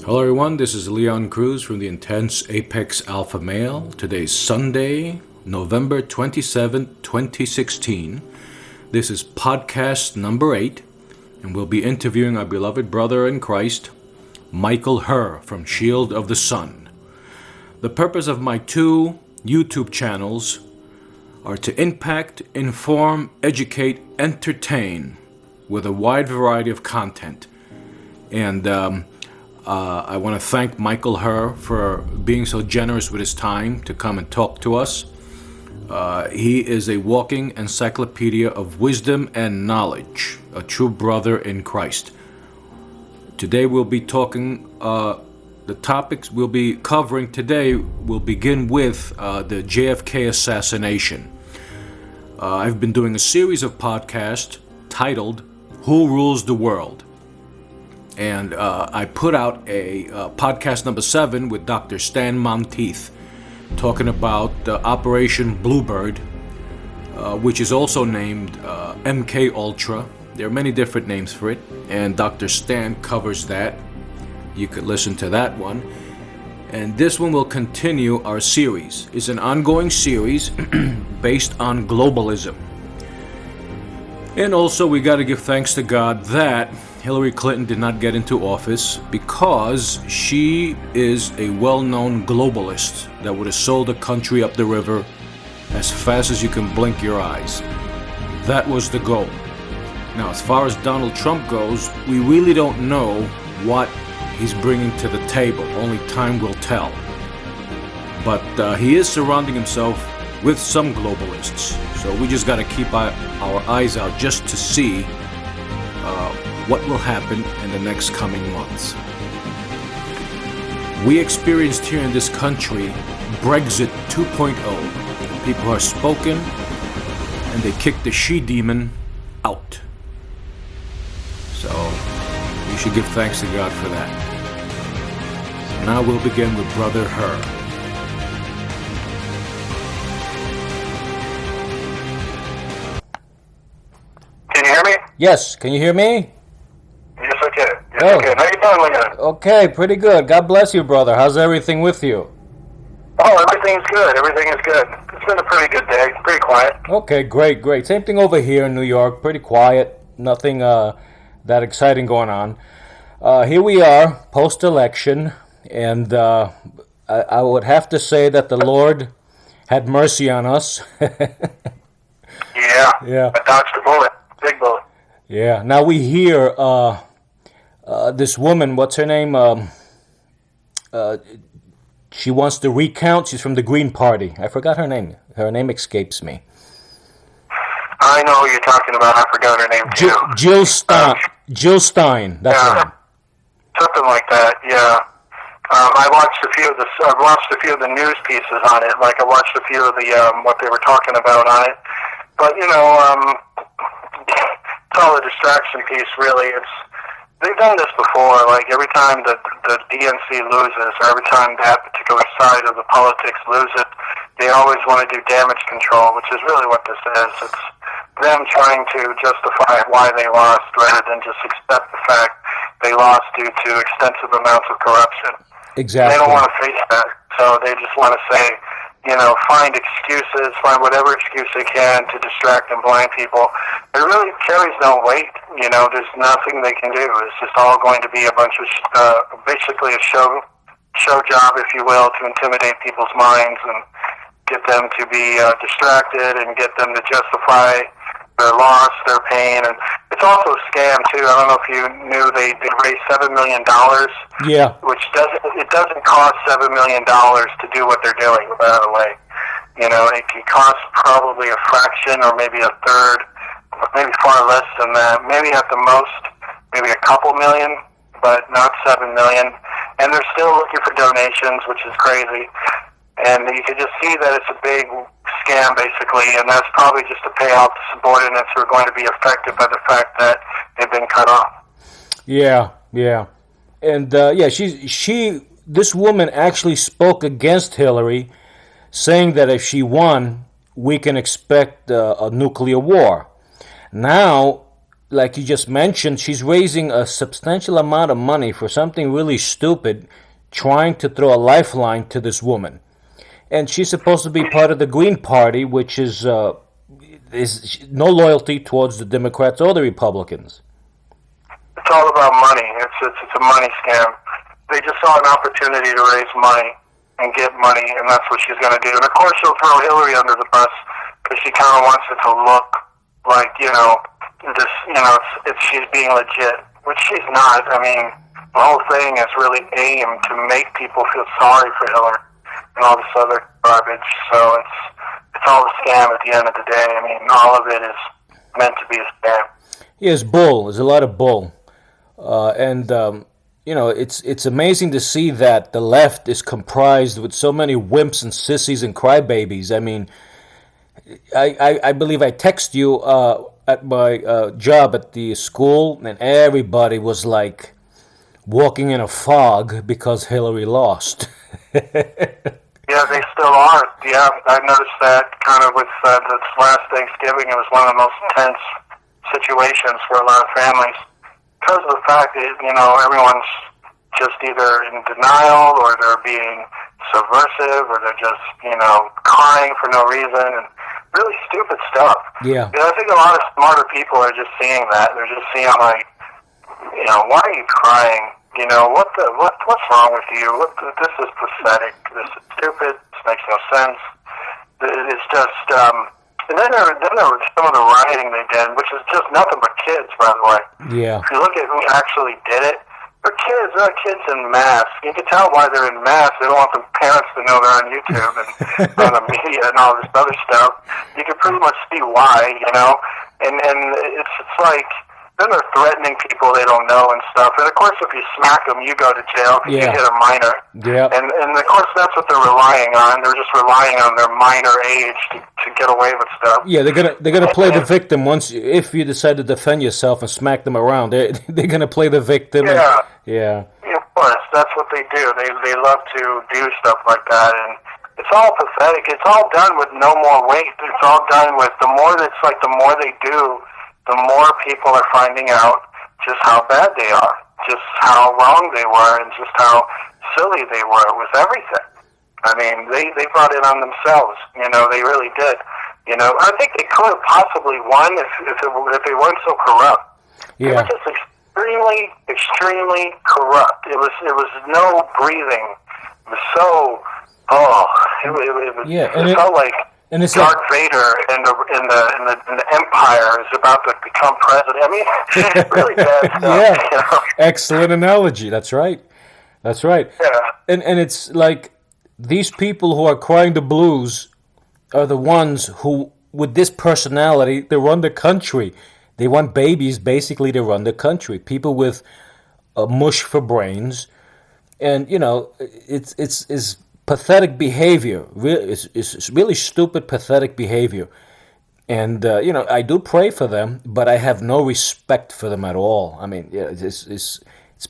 Hello everyone, this is Leon Cruz from the Intense Apex Alpha Male. Today's Sunday, November 27th, 2016. This is podcast number 8, and we'll be interviewing our beloved brother in Christ, Michael Hur from Shield of the Sun. The purpose of my 2 YouTube channels are to impact, inform, educate, entertain with a wide variety of content. And I want to thank Michael Hur for being so generous with his time to come and talk to us. He is a walking encyclopedia of wisdom and knowledge, a true brother in Christ. Today we'll be talking, the topics we'll be covering today will begin with the JFK assassination. I've been doing a series of podcasts titled, Who Rules the World? And I put out a podcast number 7 with Dr. Stan Monteith talking about Operation Bluebird, which is also named MK Ultra. There are many different names for it, and Dr. Stan covers that. You could listen to that one. And this one will continue our series. It's an ongoing series based on globalism. And also we got to give thanks to God that Hillary Clinton did not get into office, because she is a well-known globalist that would have sold the country up the river as fast as you can blink your eyes. That was the goal. Now, as far as Donald Trump goes, we really don't know what he's bringing to the table. Only time will tell. But he is surrounding himself with some globalists. So we just got to keep our eyes out just to see what will happen in the next coming months. We experienced here in this country Brexit 2.0. People are spoken, and they kicked the she-demon out. So we should give thanks to God for that. So now we'll begin with Brother Hur. Can you hear me? Yes, can you hear me? Yes, I can. Yes, I can. How you doing, Leon? Okay, pretty good. God bless you, brother. How's everything with you? Oh, everything's good. Everything is good. It's been a pretty good day. Pretty quiet. Okay, great. Same thing over here in New York. Pretty quiet. Nothing that exciting going on. Here we are, post-election, and I would have to say that the Lord had mercy on us. Yeah. I dodged a bullet. Big bullet. Yeah. Now we hear this woman, what's her name? She wants to recount. She's from the Green Party. I forgot her name. Her name escapes me. I know who you're talking about. I forgot her name too. Jill Stein. Jill Stein. That's her name. Something like that. Yeah. I watched a few of the news pieces on it. Like I watched a few of the what they were talking about on it. But it's all a distraction piece, really. They've done this before. Like every time the DNC loses, or every time that particular side of the politics loses, they always want to do damage control, which is really what this is. It's them trying to justify why they lost, rather than just accept the fact they lost due to extensive amounts of corruption. Exactly. They don't want to face that, so they just want to say, find excuses, find whatever excuse they can to distract and blind people. It really carries no weight. There's nothing they can do. It's just all going to be a bunch of, basically a show job, if you will, to intimidate people's minds and get them to be distracted and get them to justify their loss, their pain. And it's also a scam, too. I don't know if you knew they raised $7 million. Yeah. Which doesn't cost $7 million to do what they're doing, by the way. It can cost probably a fraction or maybe a third, maybe far less than that. Maybe at the most, maybe a couple million, but not 7 million. And they're still looking for donations, which is crazy. And you can just see that it's a big scam, basically, and that's probably just to pay off the subordinates who are going to be affected by the fact that they've been cut off. Yeah. And this woman actually spoke against Hillary, saying that if she won, we can expect a nuclear war. Now, like you just mentioned, she's raising a substantial amount of money for something really stupid, trying to throw a lifeline to this woman. And she's supposed to be part of the Green Party, which is no loyalty towards the Democrats or the Republicans. It's all about money. It's a money scam. They just saw an opportunity to raise money and get money, and that's what she's going to do. And of course, she'll throw Hillary under the bus because she kind of wants it to look like, it's she's being legit, which she's not. I mean, the whole thing is really aimed to make people feel sorry for Hillary and all this other garbage. So it's all a scam at the end of the day. I mean, all of it is meant to be a scam. Yeah, it's bull. There's a lot of bull. It's amazing to see that the left is comprised with so many wimps and sissies and crybabies. I mean, I believe I text you at my job at the school, and everybody was like walking in a fog because Hillary lost. Yeah, they still are. Yeah, I noticed that kind of with this last Thanksgiving. It was one of the most tense situations for a lot of families because of the fact that, everyone's just either in denial or they're being subversive or they're just, crying for no reason and really stupid stuff. Yeah. I think a lot of smarter people are just seeing that. They're just seeing like, why are you crying? What's wrong with you? This is pathetic. This is stupid. This makes no sense. It's just, and then there was some of the rioting they did, which is just nothing but kids, by the way. Yeah. If you look at who actually did it, they're kids. They're kids in masks. You can tell why they're in masks. They don't want the parents to know they're on YouTube and on the media and all this other stuff. You can pretty much see why, and it's like, then they're threatening people they don't know and stuff. And of course, if you smack them, you go to jail because you hit a minor. Yeah. And of course, that's what they're relying on. They're just relying on their minor age to get away with stuff. Yeah, they're gonna play the victim if you decide to defend yourself and smack them around. They're gonna play the victim. Yeah. Yeah. Of course, that's what they do. They love to do stuff like that, and it's all pathetic. It's all done with no more weight. It's all done with the more they do, the more people are finding out just how bad they are, just how wrong they were, and just how silly they were with everything. I mean, they brought it on themselves. They really did. I think they could have possibly won if they weren't so corrupt. Yeah. They were just extremely, extremely corrupt. It was no breathing. It was so. It felt like. And it's Darth Vader in the Empire is about to become president. I mean, really bad stuff. Yeah, excellent analogy. That's right. Yeah. And it's like these people who are crying the blues are the ones who, with this personality, they run the country. They want babies, basically, to run the country. People with a mush for brains, and it's pathetic behavior. It's really stupid, pathetic behavior. And, I do pray for them, but I have no respect for them at all. I mean, it's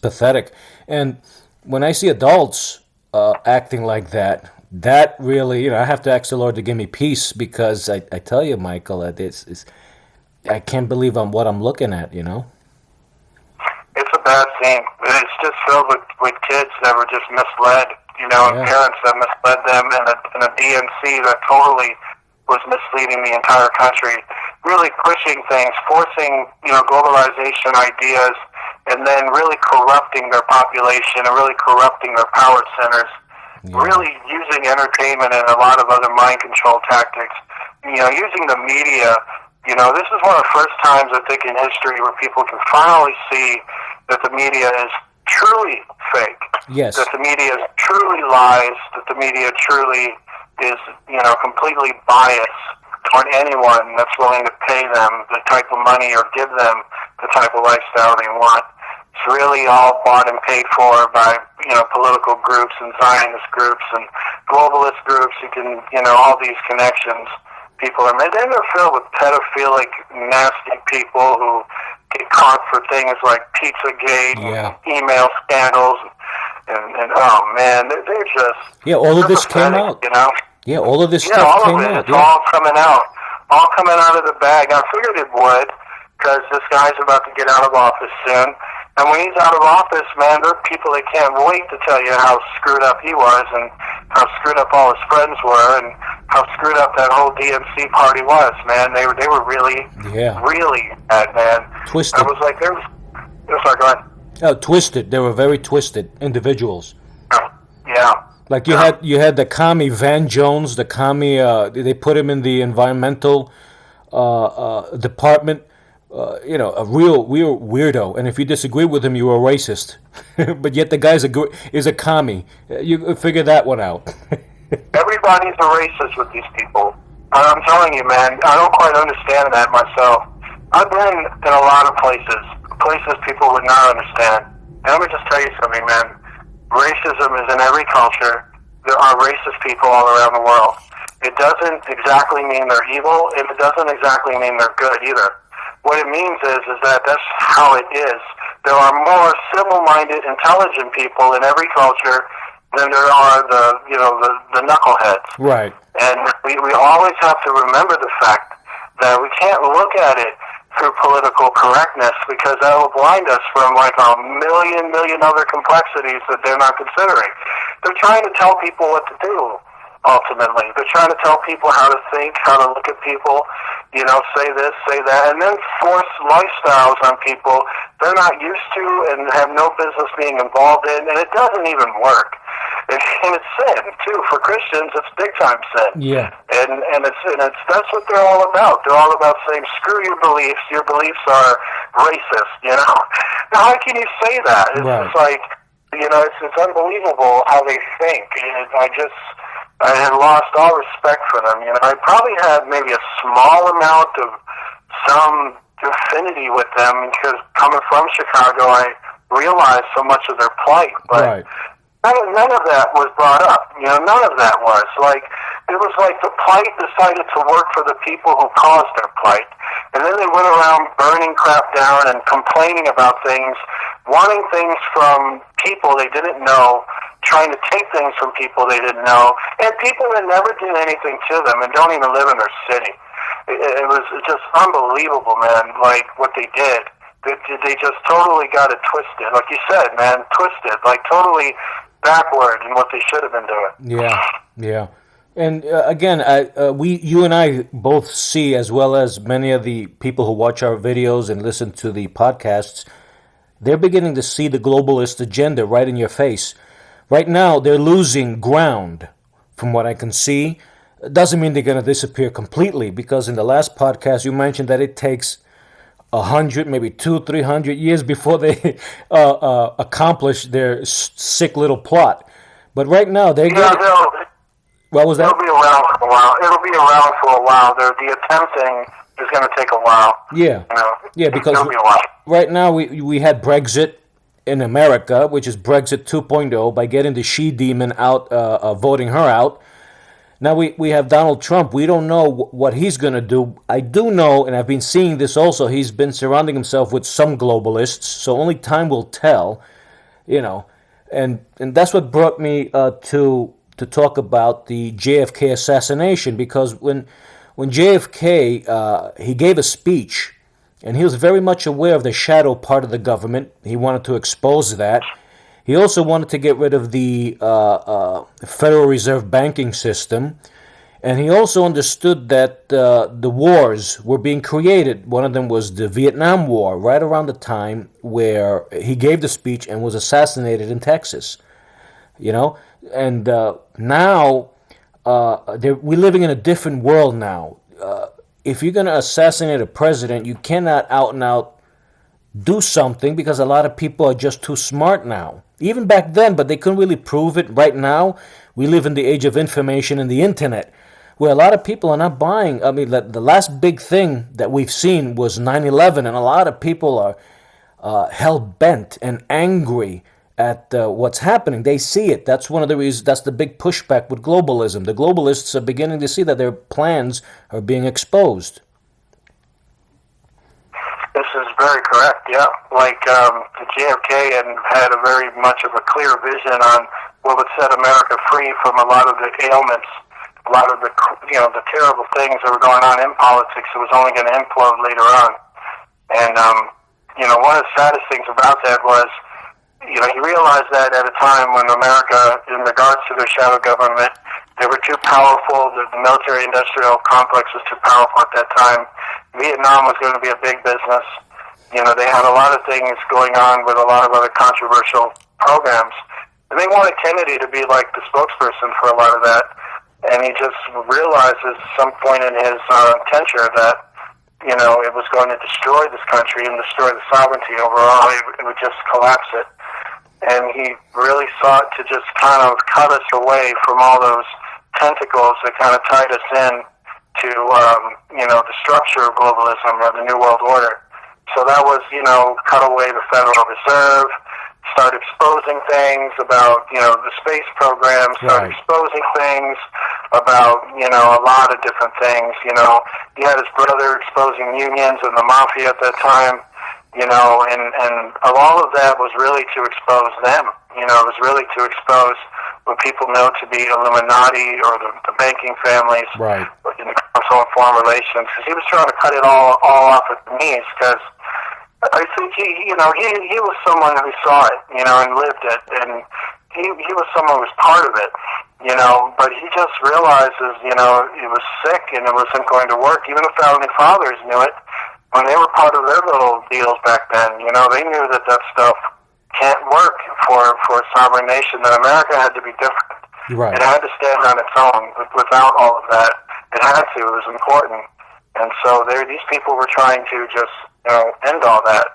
pathetic. And when I see adults acting like that really, I have to ask the Lord to give me peace because I tell you, Michael, I can't believe what I'm looking at, It's a bad scene. It's just filled with kids that were just misled. And parents that misled them, and a DNC that totally was misleading the entire country, really pushing things, forcing, globalization ideas, and then really corrupting their population and really corrupting their power centers, really using entertainment and a lot of other mind control tactics, using the media. This is one of the first times, I think, in history where people can finally see that the media is truly fake. Yes. That the media is truly lies, that the media truly is, completely biased toward anyone that's willing to pay them the type of money or give them the type of lifestyle they want. It's really all bought and paid for by, political groups and Zionist groups and globalist groups. You can, all these connections. People are made. They're filled with pedophilic, nasty people who get caught for things like Pizzagate, and email scandals, and oh man, they're just all of this came out. Yeah, all of this stuff all came of it. out. It's all coming out of the bag. I figured it would, because this guy's about to get out of office soon. And when he's out of office, man, there are people that can't wait to tell you how screwed up he was and how screwed up all his friends were and how screwed up that whole DNC party was, man. They were really, really bad, man. Twisted. I was like, sorry, go ahead. Oh, twisted. They were very twisted individuals. Yeah. Like you had the commie Van Jones, the commie. They put him in the environmental department. A real weirdo. And if you disagree with him, you're a racist. But yet the guy's is a commie. You figure that one out. Everybody's a racist with these people. I'm telling you, man. I don't quite understand that myself. I've been in a lot of places people would not understand. And let me just tell you something, man. Racism is in every culture. There are racist people all around the world. It doesn't exactly mean they're evil, and it doesn't exactly mean they're good either. What it means is that that's how it is. There are more civil-minded, intelligent people in every culture than there are the knuckleheads. Right. And we always have to remember the fact that we can't look at it through political correctness, because that will blind us from like a million other complexities that they're not considering. They're trying to tell people what to do, ultimately. They're trying to tell people how to think, how to look at people, say this, say that, and then force lifestyles on people they're not used to and have no business being involved in, and it doesn't even work. And it's sin too. For Christians, it's big time sin. Yeah. And it's that's what they're all about. They're all about saying, screw your beliefs. Your beliefs are racist. Now, how can you say that? It's right. just like, it's unbelievable how they think. And I had lost all respect for them. I probably had maybe a small amount of some affinity with them, because coming from Chicago, I realized so much of their plight. But right. None of that was brought up. None of that was. It was like the plight decided to work for the people who caused their plight. And then they went around burning crap down and complaining about things, wanting things from people they didn't know, trying to take things from people they didn't know, and people that never did anything to them and don't even live in their city. It was just unbelievable, man, like what they did. They just totally got it twisted. Like you said, man, twisted, like totally backward in what they should have been doing. Yeah. And again, you and I both see, as well as many of the people who watch our videos and listen to the podcasts, they're beginning to see the globalist agenda right in your face. Right now, they're losing ground, from what I can see. It doesn't mean they're going to disappear completely, because in the last podcast you mentioned that it takes 100, maybe 200-300 years before they accomplish their sick little plot. But right now they're what was that? It'll be around for a while. The attempting is going to take a while. Yeah. Yeah, because it'll be a while. Right now we had Brexit in America, which is Brexit 2.0, by getting the she-demon out, voting her out. Now we have Donald Trump. We don't know what he's going to do. I do know, and I've been seeing this also, he's been surrounding himself with some globalists, so only time will tell, And that's what brought me to talk about the JFK assassination, because when JFK, he gave a speech, and he was very much aware of the shadow part of the government. He wanted to expose that. He also wanted to get rid of the Federal Reserve banking system, and he also understood that the wars were being created. One of them was the Vietnam War, right around the time where he gave the speech and was assassinated in Texas. And now we're living in a different world now. If you're going to assassinate a president, you cannot out and out do something, because a lot of people are just too smart now. Even back then, but they couldn't really prove it. Right now, we live in the age of information and the internet, where a lot of people are not buying. I mean, the last big thing that we've seen was 9/11, and a lot of people are hell-bent and angry at what's happening. They see it. That's one of the reasons. That's the big pushback with globalism. The globalists are beginning to see that their plans are being exposed. This is very correct, yeah. The JFK had a very much of a clear vision on what would set America free from a lot of the ailments, a lot of the the terrible things that were going on in politics that was only going to implode later on. And, one of the saddest things about that was, he realized that at a time when America, in regards to their shadow government, they were too powerful. The military-industrial complex was too powerful at that time. Vietnam was going to be a big business. They had a lot of things going on with a lot of other controversial programs. And they wanted Kennedy to be like the spokesperson for a lot of that. And he just realized at some point in his tenure that, it was going to destroy this country and destroy the sovereignty overall. It would just collapse it. And he really sought to just kind of cut us away from all those tentacles that kind of tied us in to, the structure of globalism or the New World Order. So that was, cut away the Federal Reserve, start exposing things about, the space program, start exposing things about, a lot of different things. He had his brother exposing unions and the mafia at that time, and all of that was really to expose them. It was really to expose what people know to be Illuminati or the banking families in the Council on Foreign Relations, because he was trying to cut it all off at the knees, because I think he was someone who saw it, and lived it, and he was someone who was part of it, but he just realizes, it was sick and it wasn't going to work. Even the Founding Fathers knew it when they were part of their little deals back then. They knew that stuff can't work for a sovereign nation, that America had to be different. Right. It had to stand on its own. Without all of that, it had to. It was important. And so these people were trying to just, end all that.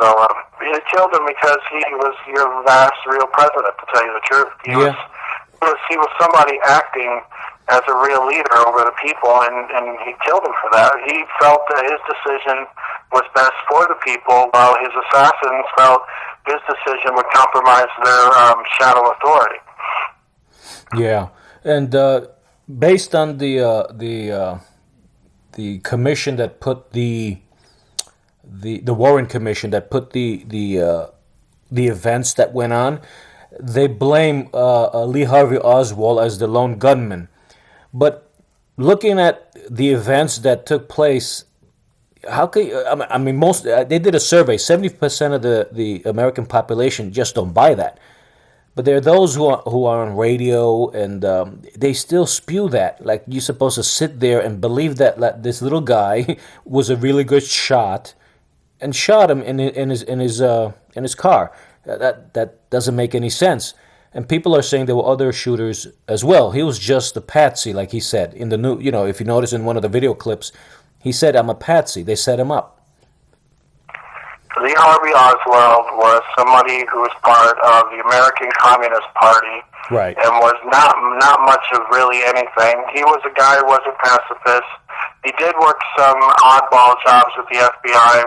So it killed him because he was your last real president, to tell you the truth. He was somebody acting as a real leader over the people, and he killed him for that. He felt that his decision was best for the people, while his assassins felt his decision would compromise their shadow authority. Yeah, and based on the commission that put the Warren Commission that put the events that went on, they blame Lee Harvey Oswald as the lone gunman. But looking at the events that took place, how can most they did a survey. 70% of the American population just don't buy that. But there are those who are on radio, and they still spew that. Like, you're supposed to sit there and believe that this little guy was a really good shot, and shot him in his car. That doesn't make any sense. And people are saying there were other shooters as well. He was just a patsy, like he said in the new. If you notice in one of the video clips, he said, "I'm a patsy." They set him up. Lee Harvey Oswald was somebody who was part of the American Communist Party, right, and was not much of really anything. He was a guy who was a pacifist. He did work some oddball jobs with the FBI,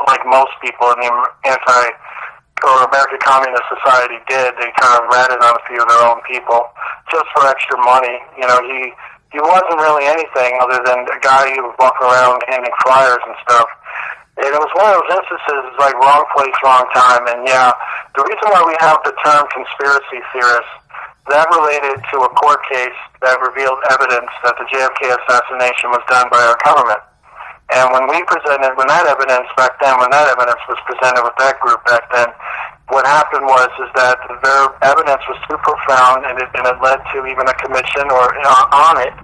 like most people in the American Communist Society did. They kind of ratted on a few of their own people just for extra money. He wasn't really anything other than a guy who would walk around handing flyers and stuff. And it was one of those instances, like wrong place, wrong time. And yeah, the reason why we have the term conspiracy theorist, that related to a court case that revealed evidence that the JFK assassination was done by our government. And when that evidence was presented with that group back then, what happened was that their evidence was too profound, and it led to even a commission on it,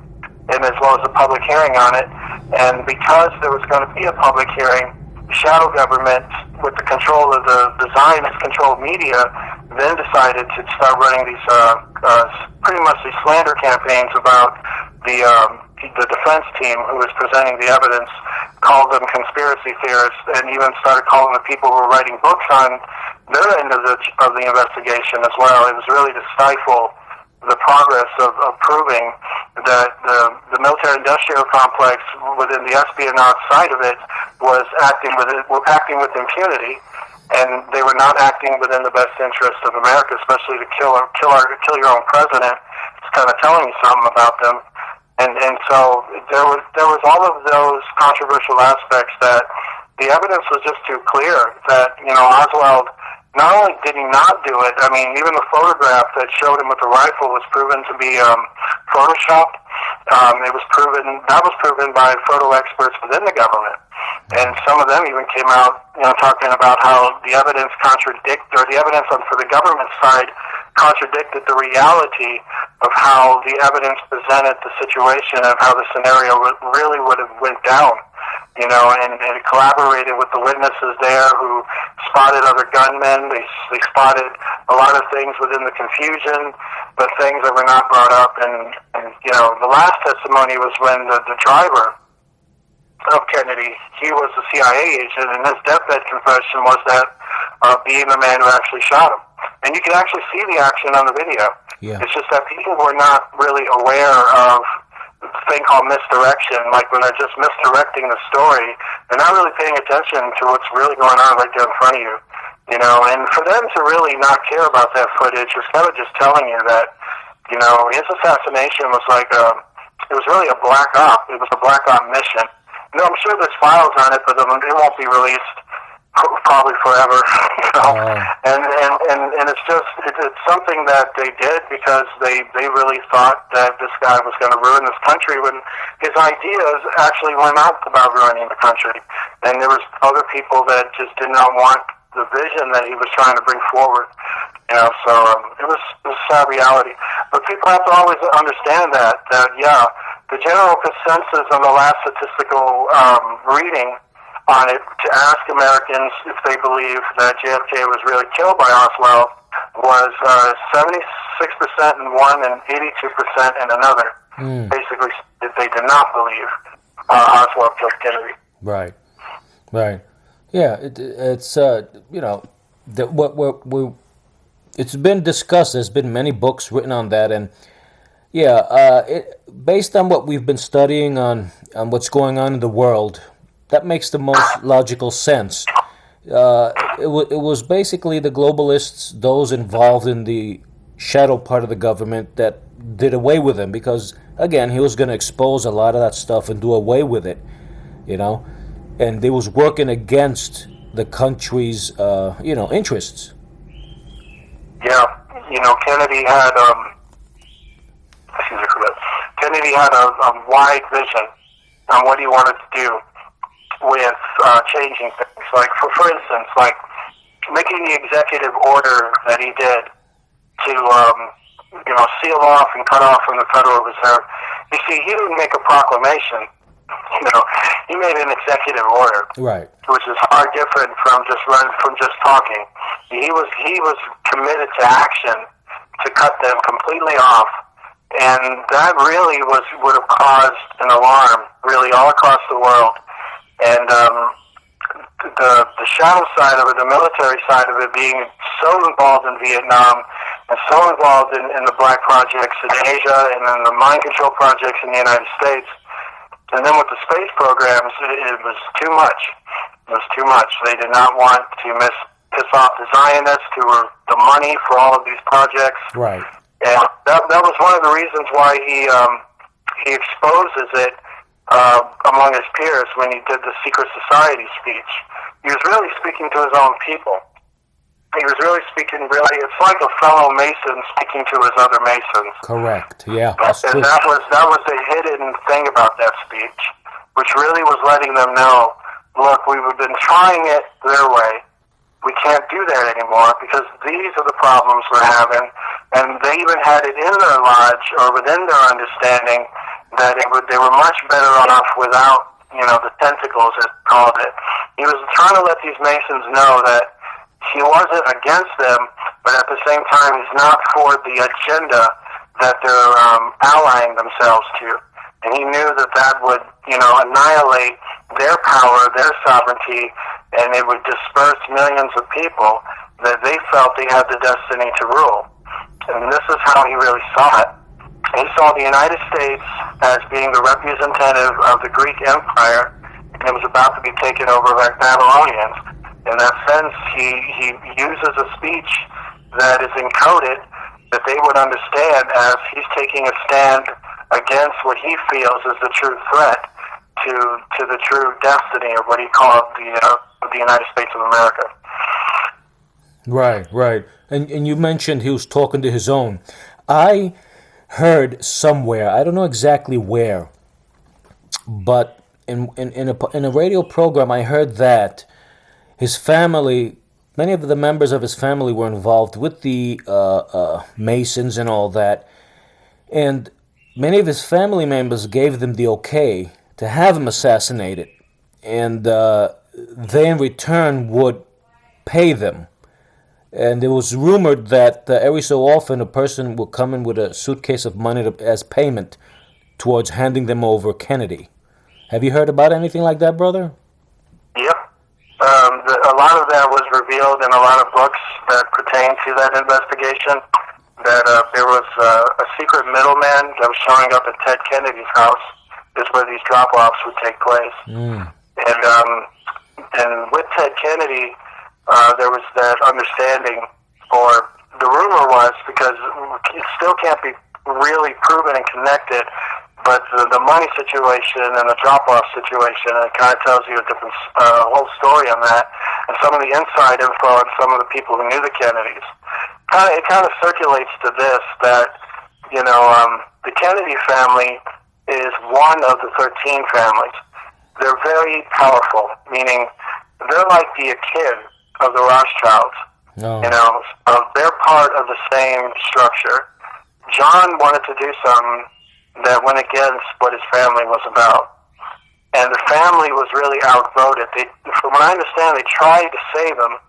and as well as a public hearing on it. And because there was going to be a public hearing, the shadow government, with the control of the Zionist-controlled media, then decided to start running these pretty much these slander campaigns about the defense team who was presenting the evidence, called them conspiracy theorists, and even started calling the people who were writing books on their end of the investigation as well. It was really to stifle the progress of proving that the military-industrial complex within the espionage side of it was acting with impunity, and they were not acting within the best interest of America, especially to kill your own president. It's kind of telling you something about them. And so there was all of those controversial aspects that the evidence was just too clear that, Oswald, not only did he not do it, even the photograph that showed him with the rifle was proven to be photoshopped. That was proven by photo experts within the government. And some of them even came out, talking about how the evidence for the government side contradicted the reality of how the evidence presented the situation of how the scenario really would have went down. And it collaborated with the witnesses there who spotted other gunmen. They spotted a lot of things within the confusion, but things that were not brought up. And the last testimony was when the driver of Kennedy, he was a CIA agent, and his deathbed confession was that being the man who actually shot him. And you can actually see the action on the video. Yeah. It's just that people were not really aware of the thing called misdirection. Like when they're just misdirecting the story, they're not really paying attention to what's really going on right there in front of you. And for them to really not care about that footage was kind of just telling you that, his assassination was like it was really a black op. It was a black op mission. I'm sure there's files on it, but it won't be released probably forever. And it's something that they did because they really thought that this guy was going to ruin this country when his ideas actually were not about ruining the country. And there was other people that just did not want the vision that he was trying to bring forward. So it was a sad reality. But people have to always understand that the general consensus on the last statistical reading on it to ask Americans if they believe that JFK was really killed by Oswald was 76% in one and 82% in another. Basically, they did not believe Oswald killed Kennedy. Right. Yeah, it's it's been discussed. There's been many books written on that, and based on what we've been studying on what's going on in the world, that makes the most logical sense. It was basically the globalists, those involved in the shadow part of the government, that did away with him because, again, he was going to expose a lot of that stuff and do away with it, and they was working against the country's, interests. Yeah, Kennedy had Kennedy had a wide vision on what he wanted to do with changing things. Like, for instance, like making the executive order that he did to, seal off and cut off from the Federal Reserve. You see, he didn't make a proclamation. He made an executive order, right? Which is far different from just talking. He was committed to action to cut them completely off, and that really would have caused an alarm, really, all across the world. And the shadow side of it, the military side of it, being so involved in Vietnam and so involved in the black projects in Asia and then the mind control projects in the United States. And then with the space programs, it was too much. It was too much. They did not want to piss off the Zionists who were the money for all of these projects. Right. And that was one of the reasons why he exposes it among his peers when he did the secret society speech. He was really speaking to his own people. He was really speaking, it's like a fellow Mason speaking to his other Masons. Correct, yeah. And that was the hidden thing about that speech, which really was letting them know, look, we've been trying it their way. We can't do that anymore because these are the problems we're having. And they even had it in their lodge or within their understanding that they were much better off without, the tentacles, as they called it. He was trying to let these Masons know that he wasn't against them, but at the same time, he's not for the agenda that they're allying themselves to. And he knew that would, annihilate their power, their sovereignty, and it would disperse millions of people that they felt they had the destiny to rule. And this is how he really saw it. He saw the United States as being the representative of the Greek Empire, and it was about to be taken over by Babylonians. In that sense, he uses a speech that is encoded that they would understand as he's taking a stand against what he feels is the true threat to the true destiny of what he called the United States of America. Right. And you mentioned he was talking to his own. I heard somewhere, I don't know exactly where, but in a radio program, I heard that his family, many of the members of his family were involved with the Masons and all that, and many of his family members gave them the okay to have him assassinated, and they in return would pay them. And it was rumored that every so often a person would come in with a suitcase of money as payment towards handing them over Kennedy. Have you heard about anything like that, brother? Yep. A lot of that was revealed in a lot of books that pertain to that investigation, that there was a secret middleman that was showing up at Ted Kennedy's house, is where these drop-offs would take place. And with Ted Kennedy, there was that understanding, or the rumor was, because it still can't be really proven and connected, but the money situation and the drop-off situation, it kind of tells you a different whole story on that, and some of the inside info and some of the people who knew the Kennedys. It kind of circulates to this, that, the Kennedy family is one of the 13 families. They're very powerful, meaning they're like the akin of the Rothschilds. No. They're part of the same structure. John wanted to do something that went against what his family was about. And the family was really outvoted. From what I understand, they tried to save him,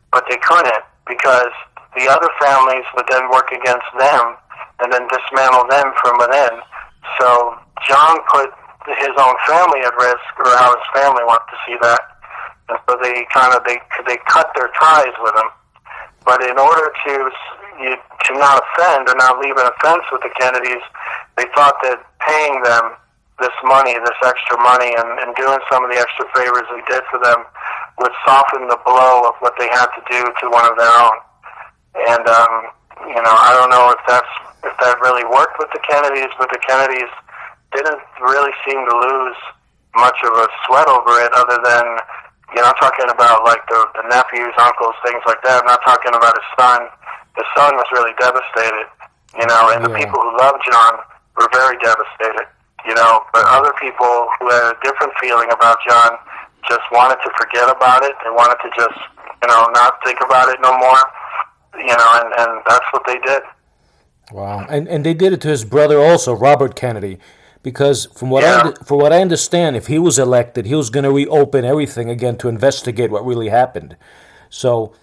but they couldn't, because the other families would then work against them and then dismantle them from within. So John put his own family at risk, or how his family wanted to see that. And so they cut their ties with him. But in order to not offend or not leave an offense with the Kennedys, they thought that paying them this money, this extra money, and doing some of the extra favors they did for them would soften the blow of what they had to do to one of their own. And I don't know if that really worked with the Kennedys, but the Kennedys didn't really seem to lose much of a sweat over it, other than, I'm talking about like the nephews, uncles, things like that. I'm not talking about his son. His son was really devastated, and the people who loved John were very devastated, but other people who had a different feeling about John just wanted to forget about it. They wanted to just, not think about it no more, and that's what they did. Wow. And they did it to his brother also, Robert Kennedy. Because from what I understand, if he was elected, he was going to reopen everything again to investigate what really happened. So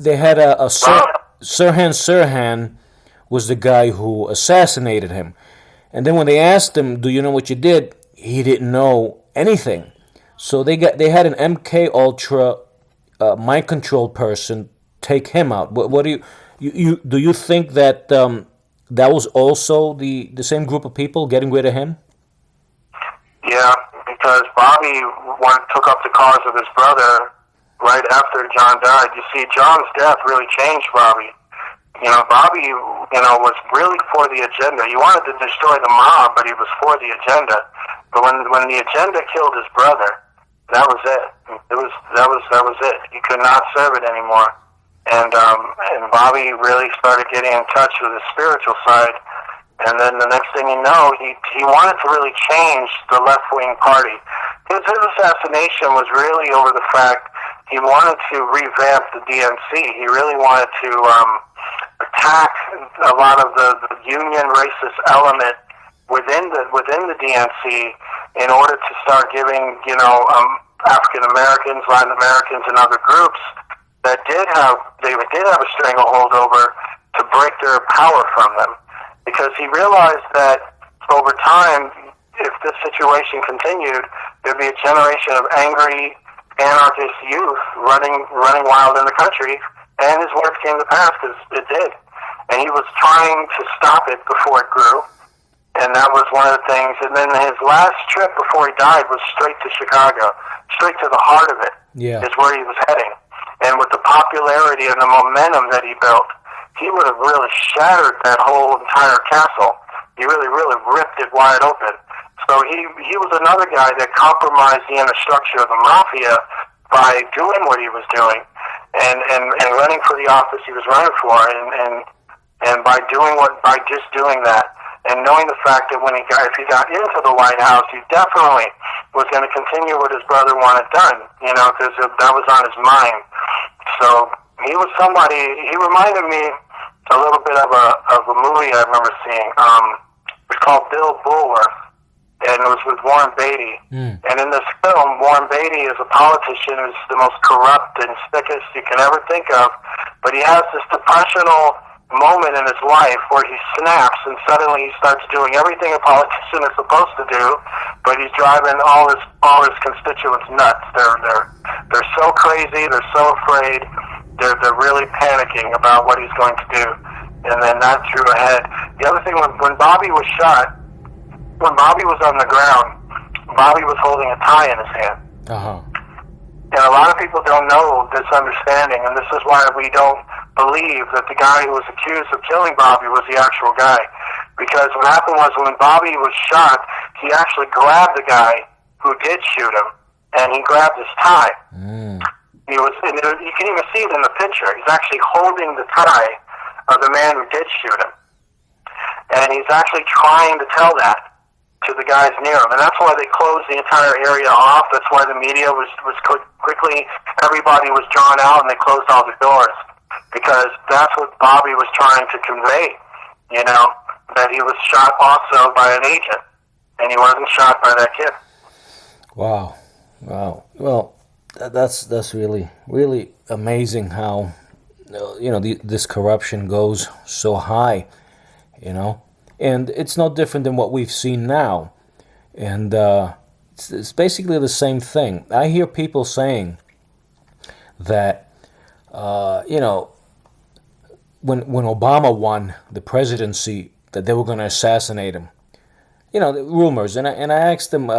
they had Sirhan Sirhan was the guy who assassinated him. And then when they asked him, "Do you know what you did?" he didn't know anything. So they had an MK Ultra mind control person take him out. What do you think that? That was also the same group of people getting rid of him? Yeah, because Bobby took up the cause of his brother right after John died. You see, John's death really changed Bobby. Bobby, was really for the agenda. He wanted to destroy the mob, but he was for the agenda. But when the agenda killed his brother, that was it. That was it. He could not serve it anymore. And Bobby really started getting in touch with his spiritual side. And then the next thing you know, he wanted to really change the left-wing party. His assassination was really over the fact he wanted to revamp the DNC. He really wanted to attack a lot of the union racist element within the DNC in order to start giving, African Americans, Latin Americans, and other groups that did have a stranglehold over, to break their power from them, because he realized that over time, if this situation continued, there'd be a generation of angry anarchist youth running wild in the country, and his words came to pass, because it did. And he was trying to stop it before it grew, and that was one of the things. And then his last trip before he died was straight to Chicago, straight to the heart of it, is where he was heading. And with the popularity and the momentum that he built, he would have really shattered that whole entire castle. He really, really ripped it wide open. So he was another guy that compromised the inner structure of the mafia by doing what he was doing, and running for the office he was running for, and by just doing that, and knowing the fact that if he got into the White House, he definitely was going to continue what his brother wanted done, because that was on his mind. So he was somebody, he reminded me a little bit of a movie I remember seeing. It was called Bill Bulworth, and it was with Warren Beatty. And in this film, Warren Beatty is a politician who's the most corrupt and sickest you can ever think of, but he has this depressional moment in his life where he snaps and suddenly he starts doing everything a politician is supposed to do, but he's driving all his constituents nuts. They're so crazy, they're so afraid, they're really panicking about what he's going to do, and then that drew ahead. The other thing, when Bobby was shot, when Bobby was on the ground, Bobby was holding a tie in his hand. And a lot of people don't know this understanding, and this is why we don't believe that the guy who was accused of killing Bobby was the actual guy. Because what happened was when Bobby was shot, he actually grabbed the guy who did shoot him, and he grabbed his tie. You can even see it in the picture. He's actually holding the tie of the man who did shoot him. And he's actually trying to tell that to the guys near him, and that's why they closed the entire area off. That's why the media was quickly, everybody was drawn out, and they closed all the doors, because that's what Bobby was trying to convey, that he was shot also by an agent, and he wasn't shot by that kid. Wow. Well, that's really, really amazing how, this corruption goes so high, And it's no different than what we've seen now. And it's basically the same thing. I hear people saying that, when Obama won the presidency, that they were going to assassinate him. The rumors. And I asked them,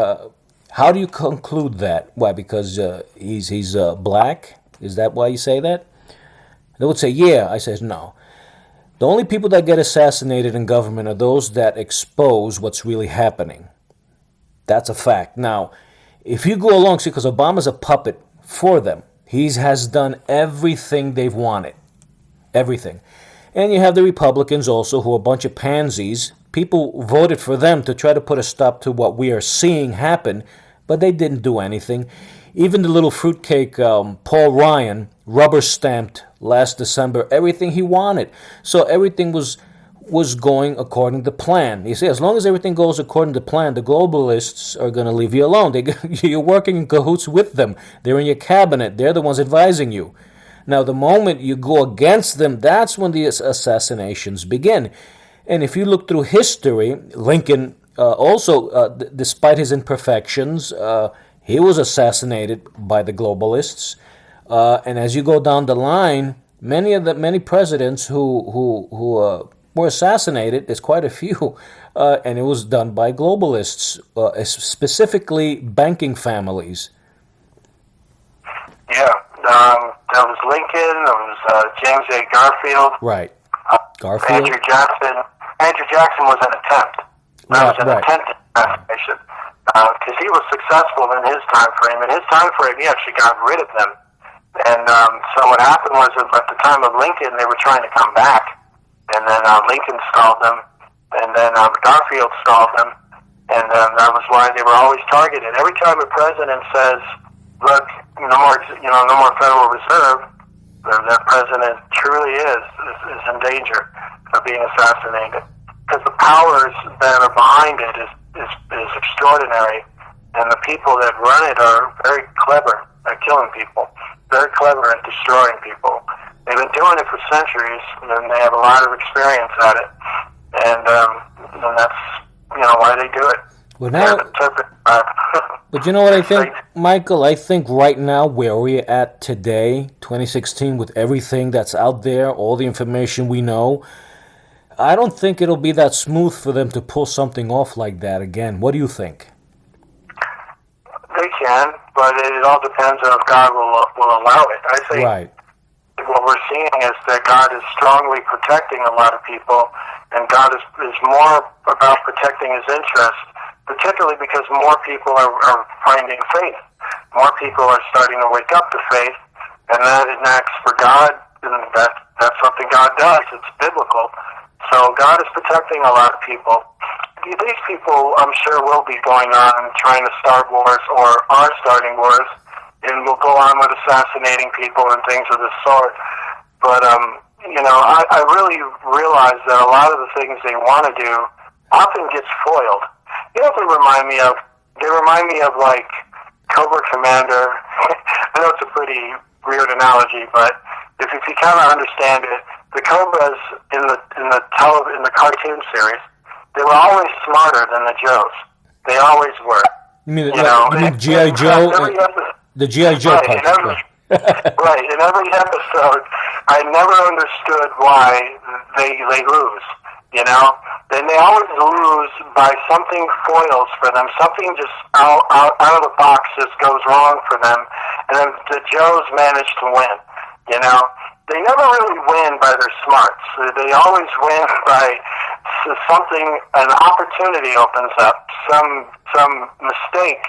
how do you conclude that? Why? Because he's black? Is that why you say that? They would say, yeah. I said, no. The only people that get assassinated in government are those that expose what's really happening. That's a fact. Now, if you go along, see, because Obama's a puppet for them. He has done everything they've wanted. Everything. And you have the Republicans also, who are a bunch of pansies. People voted for them to try to put a stop to what we are seeing happen, but they didn't do anything. Even the little fruitcake Paul Ryan rubber-stamped last December everything he wanted. So everything was going according to plan. You see, as long as everything goes according to plan, the globalists are going to leave you alone. You're working in cahoots with them. They're in your cabinet. They're the ones advising you. Now, the moment you go against them, that's when the assassinations begin. And if you look through history, Lincoln also, despite his imperfections, he was assassinated by the globalists. And as you go down the line, many presidents who were assassinated, there's quite a few, and it was done by globalists, specifically banking families. Yeah, there was Lincoln, there was James A. Garfield. Right. Garfield. Andrew Jackson. Andrew Jackson was an attempt. That was an attempted assassination. Because he was successful in his time frame. In his time frame, he actually got rid of them. And so what happened was that at the time of Lincoln, they were trying to come back. And then Lincoln stalled them. And then Garfield stalled them. And that was why they were always targeted. Every time a president says, look, no more Federal Reserve, that president truly is in danger of being assassinated. Because the powers that are behind it is extraordinary. And the people that run it are very clever at killing people. Very clever at destroying people. They've been doing it for centuries, and they have a lot of experience at it. And that's why they do it. Well, now, but you know what I think, Michael? I think right now where we're at today, 2016, with everything that's out there, all the information we know, I don't think it'll be that smooth for them to pull something off like that again. What do you think? They can, but it all depends on if God will allow it. I think what we're seeing is that God is strongly protecting a lot of people, and God is more about protecting his interests, particularly because more people are finding faith. More people are starting to wake up to faith, and that enacts for God, and that's something God does. It's biblical. So God is protecting a lot of people. these people, I'm sure, will be going on trying to start wars or are starting wars, and will go on with assassinating people and things of this sort. But, I really realize that a lot of the things they want to do often gets foiled. You know what they remind me of? They remind me of, like, Cobra Commander. I know it's a pretty weird analogy, but if you kind of understand it, the Cobras in the cartoon series, they were always smarter than the Joes. They always were. You mean G.I. Joe? The G.I. Joe part. Right. In every episode, I never understood why they lose. Then they always lose by something foils for them. Something just out of the box just goes wrong for them, and then the Joes manage to win. They never really win by their smarts. They always win by something. An opportunity opens up. Some mistake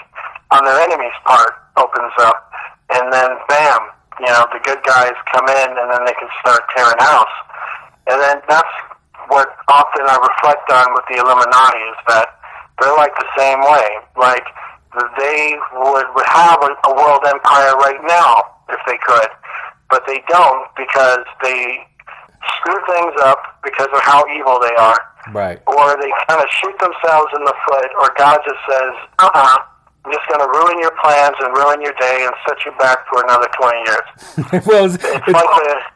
on their enemy's part opens up, and then bam, the good guys come in, and then they can start tearing house. And then that's what often I reflect on with the Illuminati, is that they're like the same way. Like, they would have a world empire right now if they could, but they don't, because they screw things up because of how evil they are. Right. Or they kind of shoot themselves in the foot, or God just says, I'm just going to ruin your plans and ruin your day and set you back for another 20 years. Well,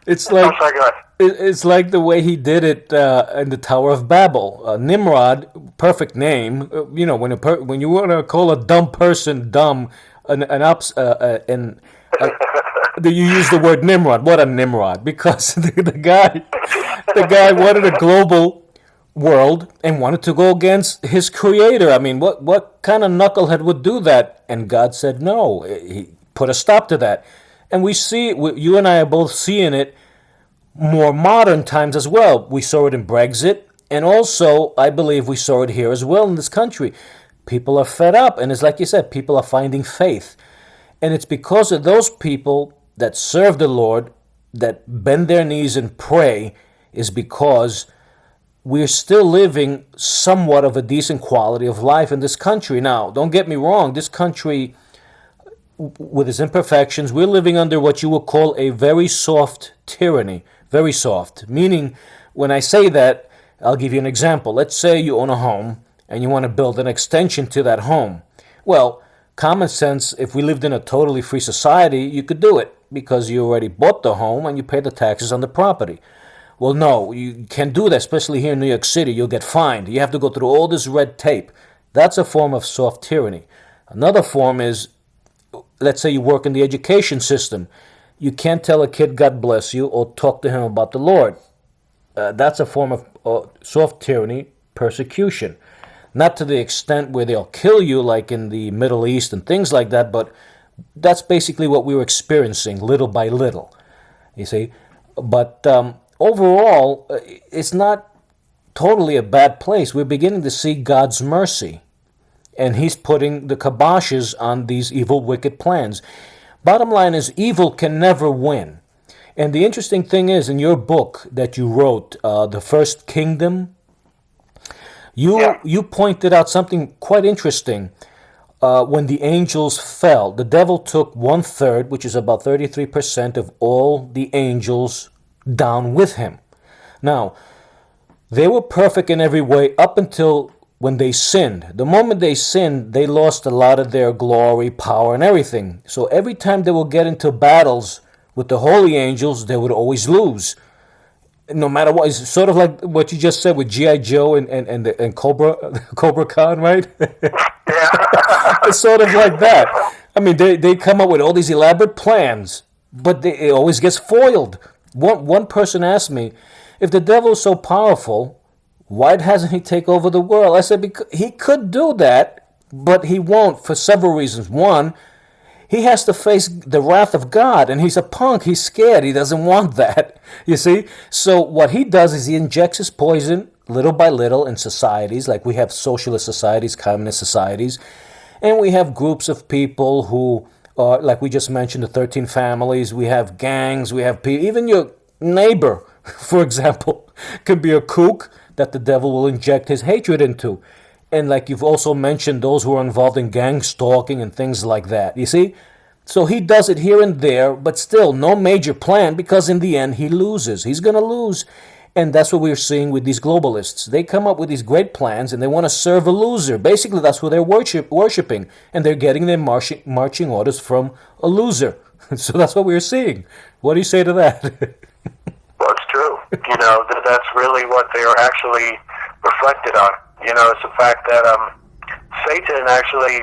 it's like the way he did it in the Tower of Babel. Nimrod, perfect name. When you want to call a dumb person dumb, you use the word Nimrod. What a Nimrod! Because the guy wanted a global world and wanted to go against his creator. I mean, what kind of knucklehead would do that? And God said no. He put a stop to that. And we see, you and I are both seeing it more modern times as well. We saw it in Brexit, and also I believe we saw it here as well in this country. People are fed up, and it's like you said, people are finding faith. And it's because of those people that serve the Lord, that bend their knees and pray, is because we're still living somewhat of a decent quality of life in this country. Now, don't get me wrong, this country, with its imperfections, we're living under what you would call a very soft tyranny. Very soft. Meaning, when I say that, I'll give you an example. Let's say you own a home and you want to build an extension to that home. Well, common sense, if we lived in a totally free society, you could do it because you already bought the home and you pay the taxes on the property. Well, no, you can't do that, especially here in New York City. You'll get fined. You have to go through all this red tape. That's a form of soft tyranny. Another form is, let's say you work in the education system. You can't tell a kid, God bless you, or talk to him about the Lord. That's a form of soft tyranny, persecution. Not to the extent where they'll kill you like in the Middle East and things like that, but that's basically what we were experiencing little by little, you see. But overall, it's not totally a bad place. We're beginning to see God's mercy, and he's putting the kiboshes on these evil, wicked plans. Bottom line is, evil can never win. And the interesting thing is, in your book that you wrote, The First Kingdom, you pointed out something quite interesting. When the angels fell, the devil took 1/3, which is about 33% of all the angels, down with him. Now, they were perfect in every way up until when they sinned. The moment they sinned, they lost a lot of their glory, power, and everything. So every time they would get into battles with the holy angels, they would always lose. No matter what. It's sort of like what you just said with G.I. Joe and Cobra Khan, right? Yeah. It's sort of like that. I mean, they come up with all these elaborate plans, but it always gets foiled. One person asked me, if the devil is so powerful, why hasn't he take over the world? I said, because he could do that, but he won't for several reasons. One, he has to face the wrath of God, and he's a punk. He's scared. He doesn't want that, you see? So what he does is he injects his poison little by little in societies, like we have socialist societies, communist societies, and we have groups of people who are, like we just mentioned, the 13 families. We have gangs. We have people. Even your neighbor, for example, could be a kook that the devil will inject his hatred into. And like you've also mentioned, those who are involved in gang stalking and things like that. You see? So he does it here and there, but still no major plan because in the end he loses. He's going to lose. And that's what we're seeing with these globalists. They come up with these great plans and they want to serve a loser. Basically, that's what they're worshiping. And they're getting their marching orders from a loser. So that's what we're seeing. What do you say to that? Well, it's true. That's really what they are actually reflected on. It's the fact that Satan actually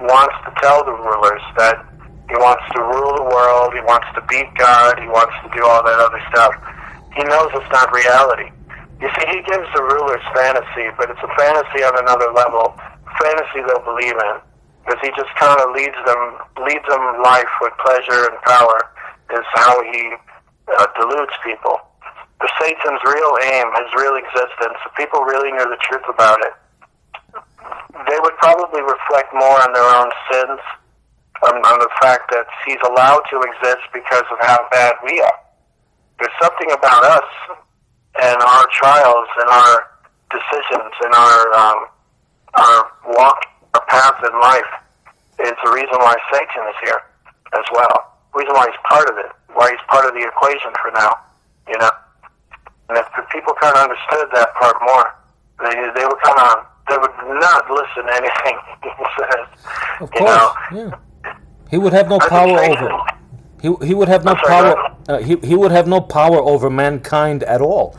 wants to tell the rulers that he wants to rule the world, he wants to beat God, he wants to do all that other stuff. He knows it's not reality. You see, he gives the rulers fantasy, but it's a fantasy on another level, fantasy they'll believe in, because he just kind of leads them life with pleasure and power is how he deludes people. But Satan's real aim, his real existence, if people really knew the truth about it, they would probably reflect more on their own sins, on the fact that he's allowed to exist because of how bad we are. There's something about us and our trials and our decisions and our walk, our path in life is the reason why Satan is here as well. The reason why he's part of it, why he's part of the equation for now, And if people kind of understood that part more, they would not listen to anything he says. Of course, yeah. He would have no power over. He would have no power. He would have no power over mankind at all.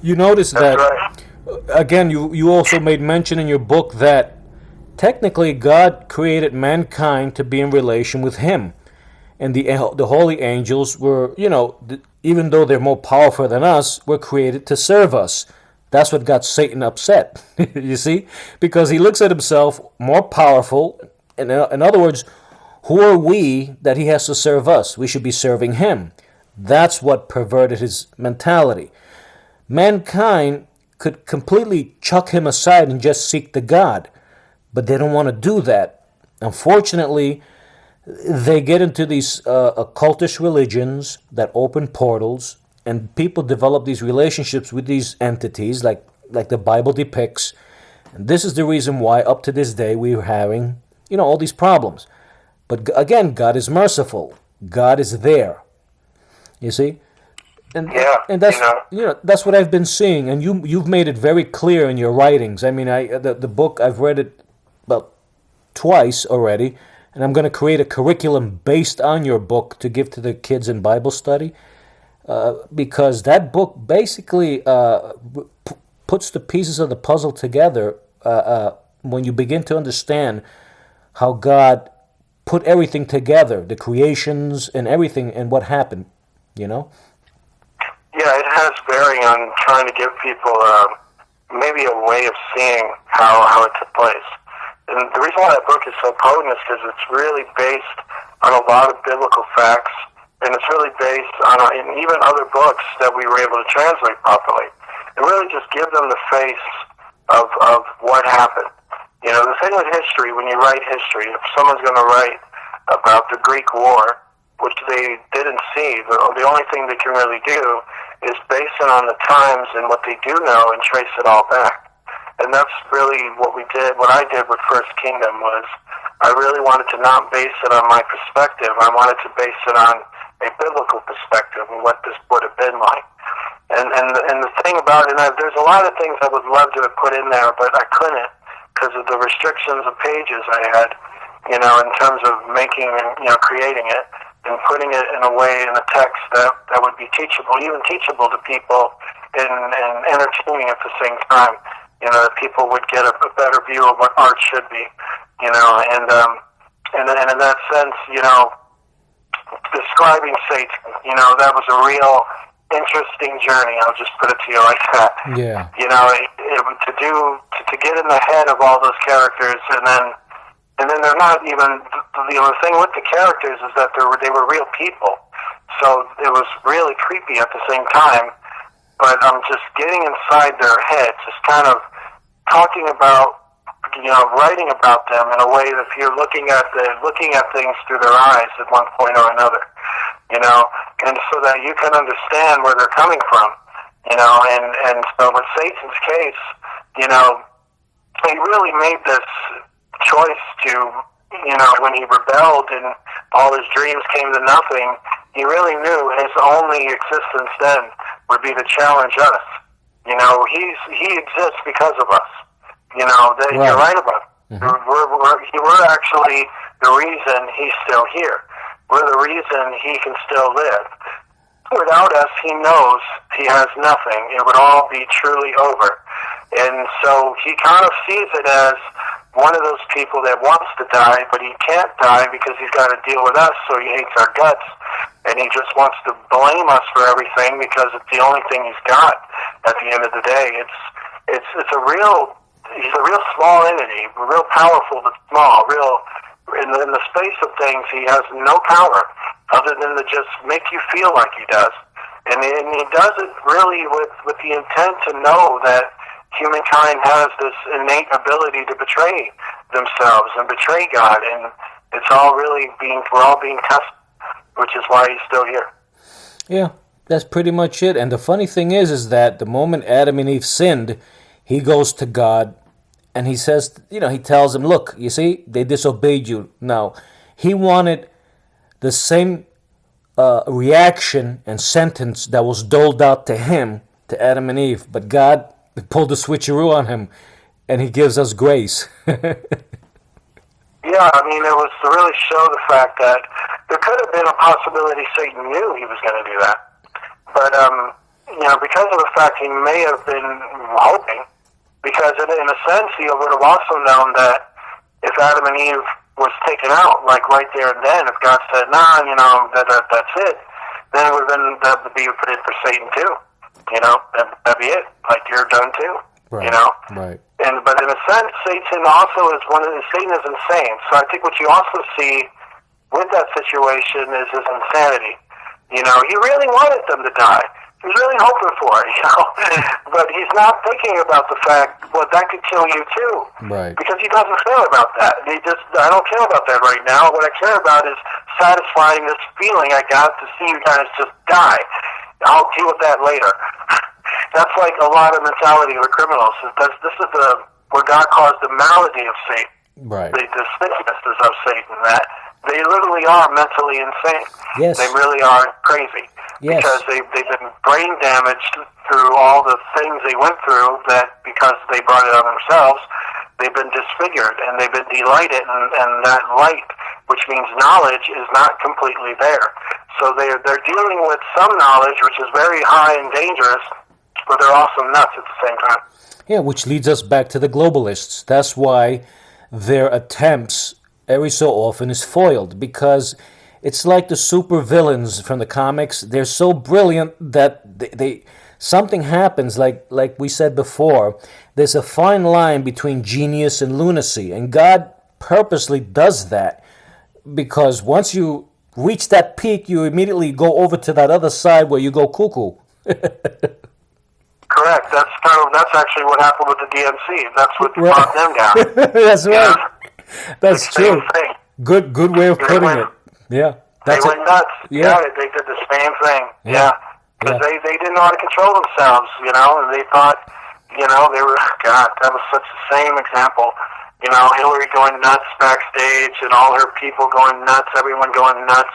You notice that. Right. Again, you also made mention in your book that technically God created mankind to be in relation with Him, and the holy angels were, even though they're more powerful than us, were created to serve us. That's what got Satan upset. You see, because he looks at himself more powerful. In other words, who are we that he has to serve us? We should be serving him. That's what perverted his mentality. Mankind could completely chuck him aside and just seek the God, but they don't want to do that. Unfortunately, they get into these occultish religions that open portals, and people develop these relationships with these entities like the Bible depicts. And this is the reason why up to this day we're having, all these problems. But again, God is merciful. God is there. You see? And that's that's what I've been seeing, and you've made it very clear in your writings. I mean, the book, I've read it about twice already, and I'm going to create a curriculum based on your book to give to the kids in Bible study, because that book basically puts the pieces of the puzzle together when you begin to understand how God put everything together, the creations and everything, and what happened, Yeah, it has bearing on trying to give people maybe a way of seeing how it took place. And the reason why that book is so potent is because it's really based on a lot of biblical facts, and it's really based on even other books that we were able to translate properly. And really just give them the face of what happened. The thing with history, when you write history, if someone's going to write about the Greek War, which they didn't see, the only thing they can really do is base it on the times and what they do know and trace it all back. And that's really what I did with First Kingdom was I really wanted to not base it on my perspective. I wanted to base it on a biblical perspective and what this would have been like. And the thing about it, there's a lot of things I would love to have put in there, but I couldn't because of the restrictions of pages I had, in terms of making and, creating it and putting it in a way in a text that would be teachable, even teachable to people and entertaining at the same time. That people would get a better view of what art should be, and in that sense, describing Satan, that was a real interesting journey. I'll just put it to you like that. Yeah. To get in the head of all those characters, and then they're not even. The thing with the characters is that they were real people, so it was really creepy at the same time. But I'm just getting inside their heads, just kind of talking about, writing about them in a way that if you're looking at things through their eyes at one point or another, and so that you can understand where they're coming from, and so with Satan's case, he really made this choice to, when he rebelled and all his dreams came to nothing, he really knew his only existence then would be to challenge us. He exists because of us. Right. You're right about it. Mm-hmm. We're actually the reason he's still here. We're the reason he can still live. Without us, he knows he has nothing. It would all be truly over. And so he kind of sees it as one of those people that wants to die, but he can't die because he's got to deal with us, so he hates our guts. And he just wants to blame us for everything because it's the only thing he's got at the end of the day. He's a real small entity, real powerful but small, in the space of things, he has no power other than to just make you feel like he does. And he does it really with the intent to know that humankind has this innate ability to betray themselves and betray God, and we're all being tested, which is why he's still here. Yeah, that's pretty much it. And the funny thing is that the moment Adam and Eve sinned, he goes to God and he says, he tells him, look, you see, they disobeyed you. Now, he wanted the same reaction and sentence that was doled out to him, to Adam and Eve, but God pulled the switcheroo on him, and he gives us grace. Yeah, it was to really show the fact that there could have been a possibility Satan knew he was going to do that. But, because of the fact he may have been hoping, because in a sense he would have also known that if Adam and Eve was taken out, like right there and then, if God said, that's it, then it would have been, that would be put in for Satan too. That'd be it. Like, you're done too. Right. Right. But in a sense, Satan also is Satan is insane. So I think what you also see with that situation is his insanity. He really wanted them to die. He was really hoping for it, But he's not thinking about the fact, that could kill you too. Right. Because he doesn't care about that. I don't care about that right now. What I care about is satisfying this feeling I got to see you guys just die. I'll deal with that later. That's like a lot of mentality of the criminals. This is where God caused the malady of Satan. Right. The sicknesses of Satan. That they literally are mentally insane. Yes. They really are crazy. Yes. Because they've been brain damaged through all the things they went through, that because they brought it on themselves, they've been disfigured and they've been delighted, and that light, which means knowledge, is not completely there. So they're dealing with some knowledge, which is very high and dangerous, but they're also nuts at the same time. Yeah, which leads us back to the globalists. That's why their attempts every so often is foiled, because it's like the super villains from the comics. They're so brilliant that they something happens, like we said before. There's a fine line between genius and lunacy, and God purposely does that, because once you reach that peak, you immediately go over to that other side where you go cuckoo. Correct. That's actually what happened with the DNC. That's what brought them down. That's right. That's true. Thing. Good way of putting it. Yeah. They went nuts. Yeah. They did the same thing. Yeah. Because they didn't know how to control themselves, and they thought, they were, God, that was such the same example. Hillary going nuts backstage and all her people going nuts, everyone going nuts,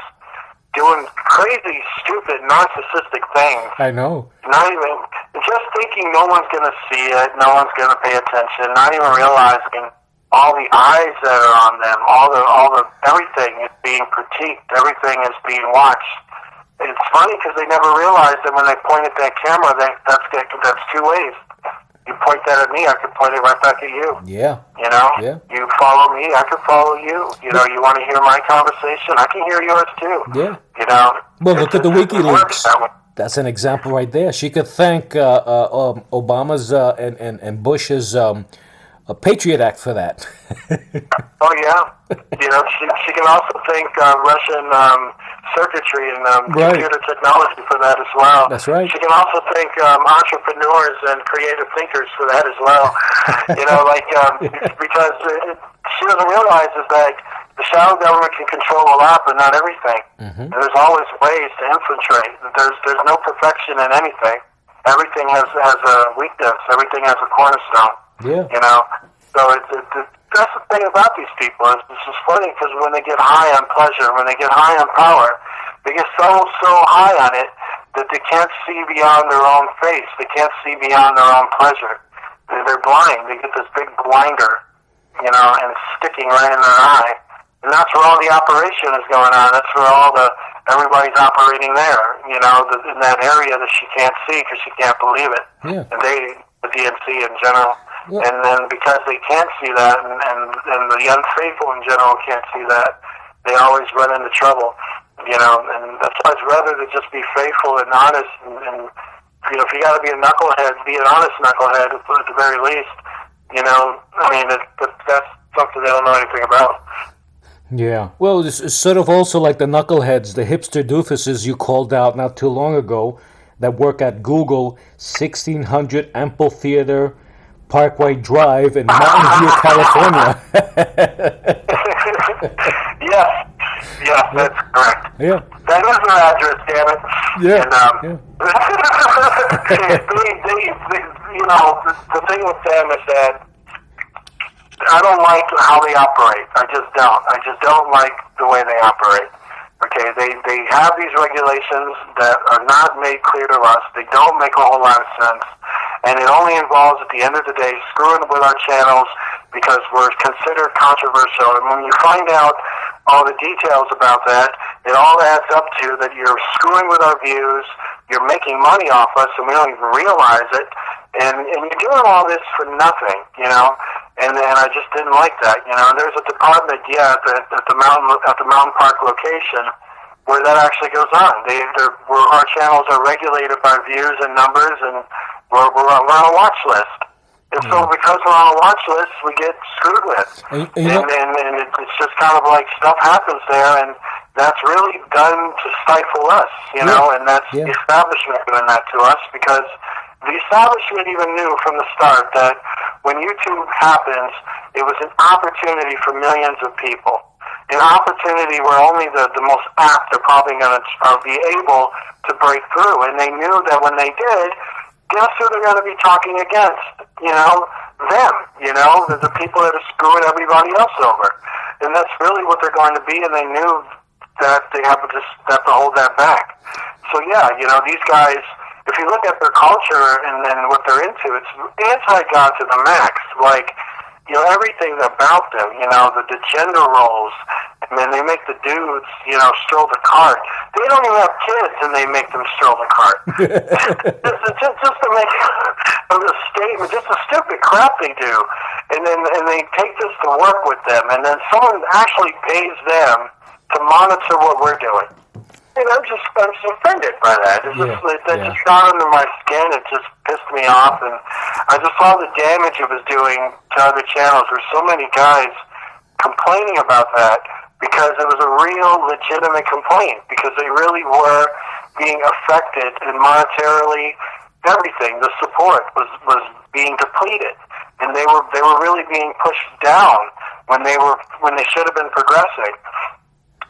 doing crazy, stupid, narcissistic things. I know. Not even, just thinking no one's going to see it, no one's going to pay attention, not even realizing all the eyes that are on them, all the everything is being critiqued, everything is being watched. It's funny because they never realized that when they point at that camera, that's two ways. You point that at me, I could point it right back at you. Yeah. Yeah. You follow me, I could follow you. You want to hear my conversation, I can hear yours too. Yeah. Well, look at the WikiLeaks. That's an example right there. She could thank Obama's and Bush's Patriot Act for that. Oh yeah. She can also thank Russian circuitry and computer technology for that as well. That's right. She can also thank entrepreneurs and creative thinkers for that as well. Because she doesn't realize is that the shadow government can control a lot, but not everything. Mm-hmm. There's always ways to infiltrate. There's no perfection in anything. Everything has a weakness. Everything has a cornerstone. Yeah. that's the thing about these people. It's just funny because when they get high on pleasure, when they get high on power, they get so high on it that they can't see beyond their own face. They can't see beyond their own pleasure. They're blind. They get this big blinder, and it's sticking right in their eye. And that's where all the operation is going on. That's where everybody's operating there, in that area that she can't see because she can't believe it. Yeah. And the DNC in general. Yeah. And then because they can't see that, and the unfaithful in general can't see that, they always run into trouble. And that's why I'd rather to just be faithful and honest, and if you got to be a knucklehead, be an honest knucklehead at the very least. That's something they don't know anything about. Yeah, well, it's sort of also like the knuckleheads, the hipster doofuses you called out not too long ago that work at Google, 1600 Amphitheater Parkway Drive in Mountain View, California. Yes, that's correct. Yeah. That is their address, damn it. Yeah. And, the thing with them is that I don't like how they operate. I just don't like the way they operate. Okay, they have these regulations that are not made clear to us. They don't make a whole lot of sense. And it only involves, at the end of the day, screwing with our channels because we're considered controversial. And when you find out all the details about that, it all adds up to that you're screwing with our views, you're making money off us, and we don't even realize it. And you're doing all this for nothing, And I just didn't like that, There's a department, at the mountain park location where that actually goes on. Where our channels are regulated by views and numbers, and we're on a watch list. And so because we're on a watch list, we get screwed with. And it's just kind of like stuff happens there, and that's really done to stifle us, and that's the establishment doing that to us, because the establishment even knew from the start that when YouTube happens, it was an opportunity for millions of people. An opportunity where only the most apt are probably going to be able to break through. And they knew that when they did, guess who they're going to be talking against? Them. The people that are screwing everybody else over. And that's really what they're going to be, and they knew that they have to hold that back. So these guys, if you look at their culture and what they're into, it's anti-God to the max. Like, everything about them, the gender roles, and then they make the dudes, stroll the cart. They don't even have kids, and they make them stroll the cart. just to make a statement, just the stupid crap they do. And they take this to work with them, and then someone actually pays them to monitor what we're doing. And I'm just offended by that. That just got under my skin. It just pissed me off, and I just saw the damage it was doing to other channels. There's so many guys complaining about that because it was a real, legitimate complaint, because they really were being affected, and monetarily, everything, the support was being depleted, and they were really being pushed down when they should have been progressing.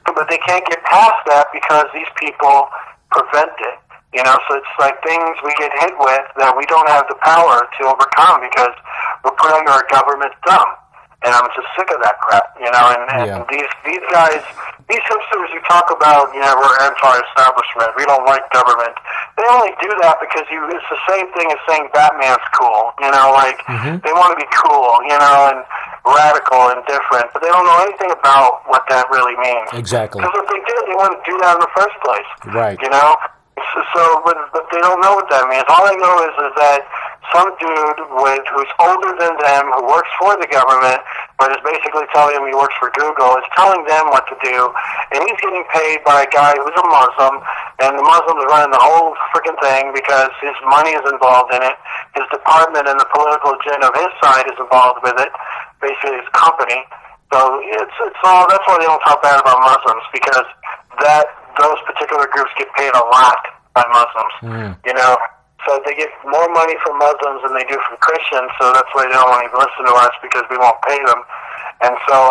But they can't get past that because these people prevent it. So it's like things we get hit with that we don't have the power to overcome because we're put under a government thumb. And I'm just sick of that crap, and these guys, these hipsters who talk about, we're anti-establishment, we don't like government, they only do that because it's the same thing as saying Batman's cool, they want to be cool, and radical and different, but they don't know anything about what that really means. Exactly. Because if they did, they wouldn't do that in the first place. Right. But they don't know what that means. All they know is that some dude who's older than them, who works for the government, but is basically telling them he works for Google, is telling them what to do, and he's getting paid by a guy who's a Muslim, and the Muslims are running the whole freaking thing because his money is involved in it, his department and the political agenda of his side is involved with it, basically his company. So it's all, that's why they don't talk bad about Muslims, because those particular groups get paid a lot by Muslims, So they get more money from Muslims than they do from Christians, so that's why they don't want to even listen to us, because we won't pay them. And so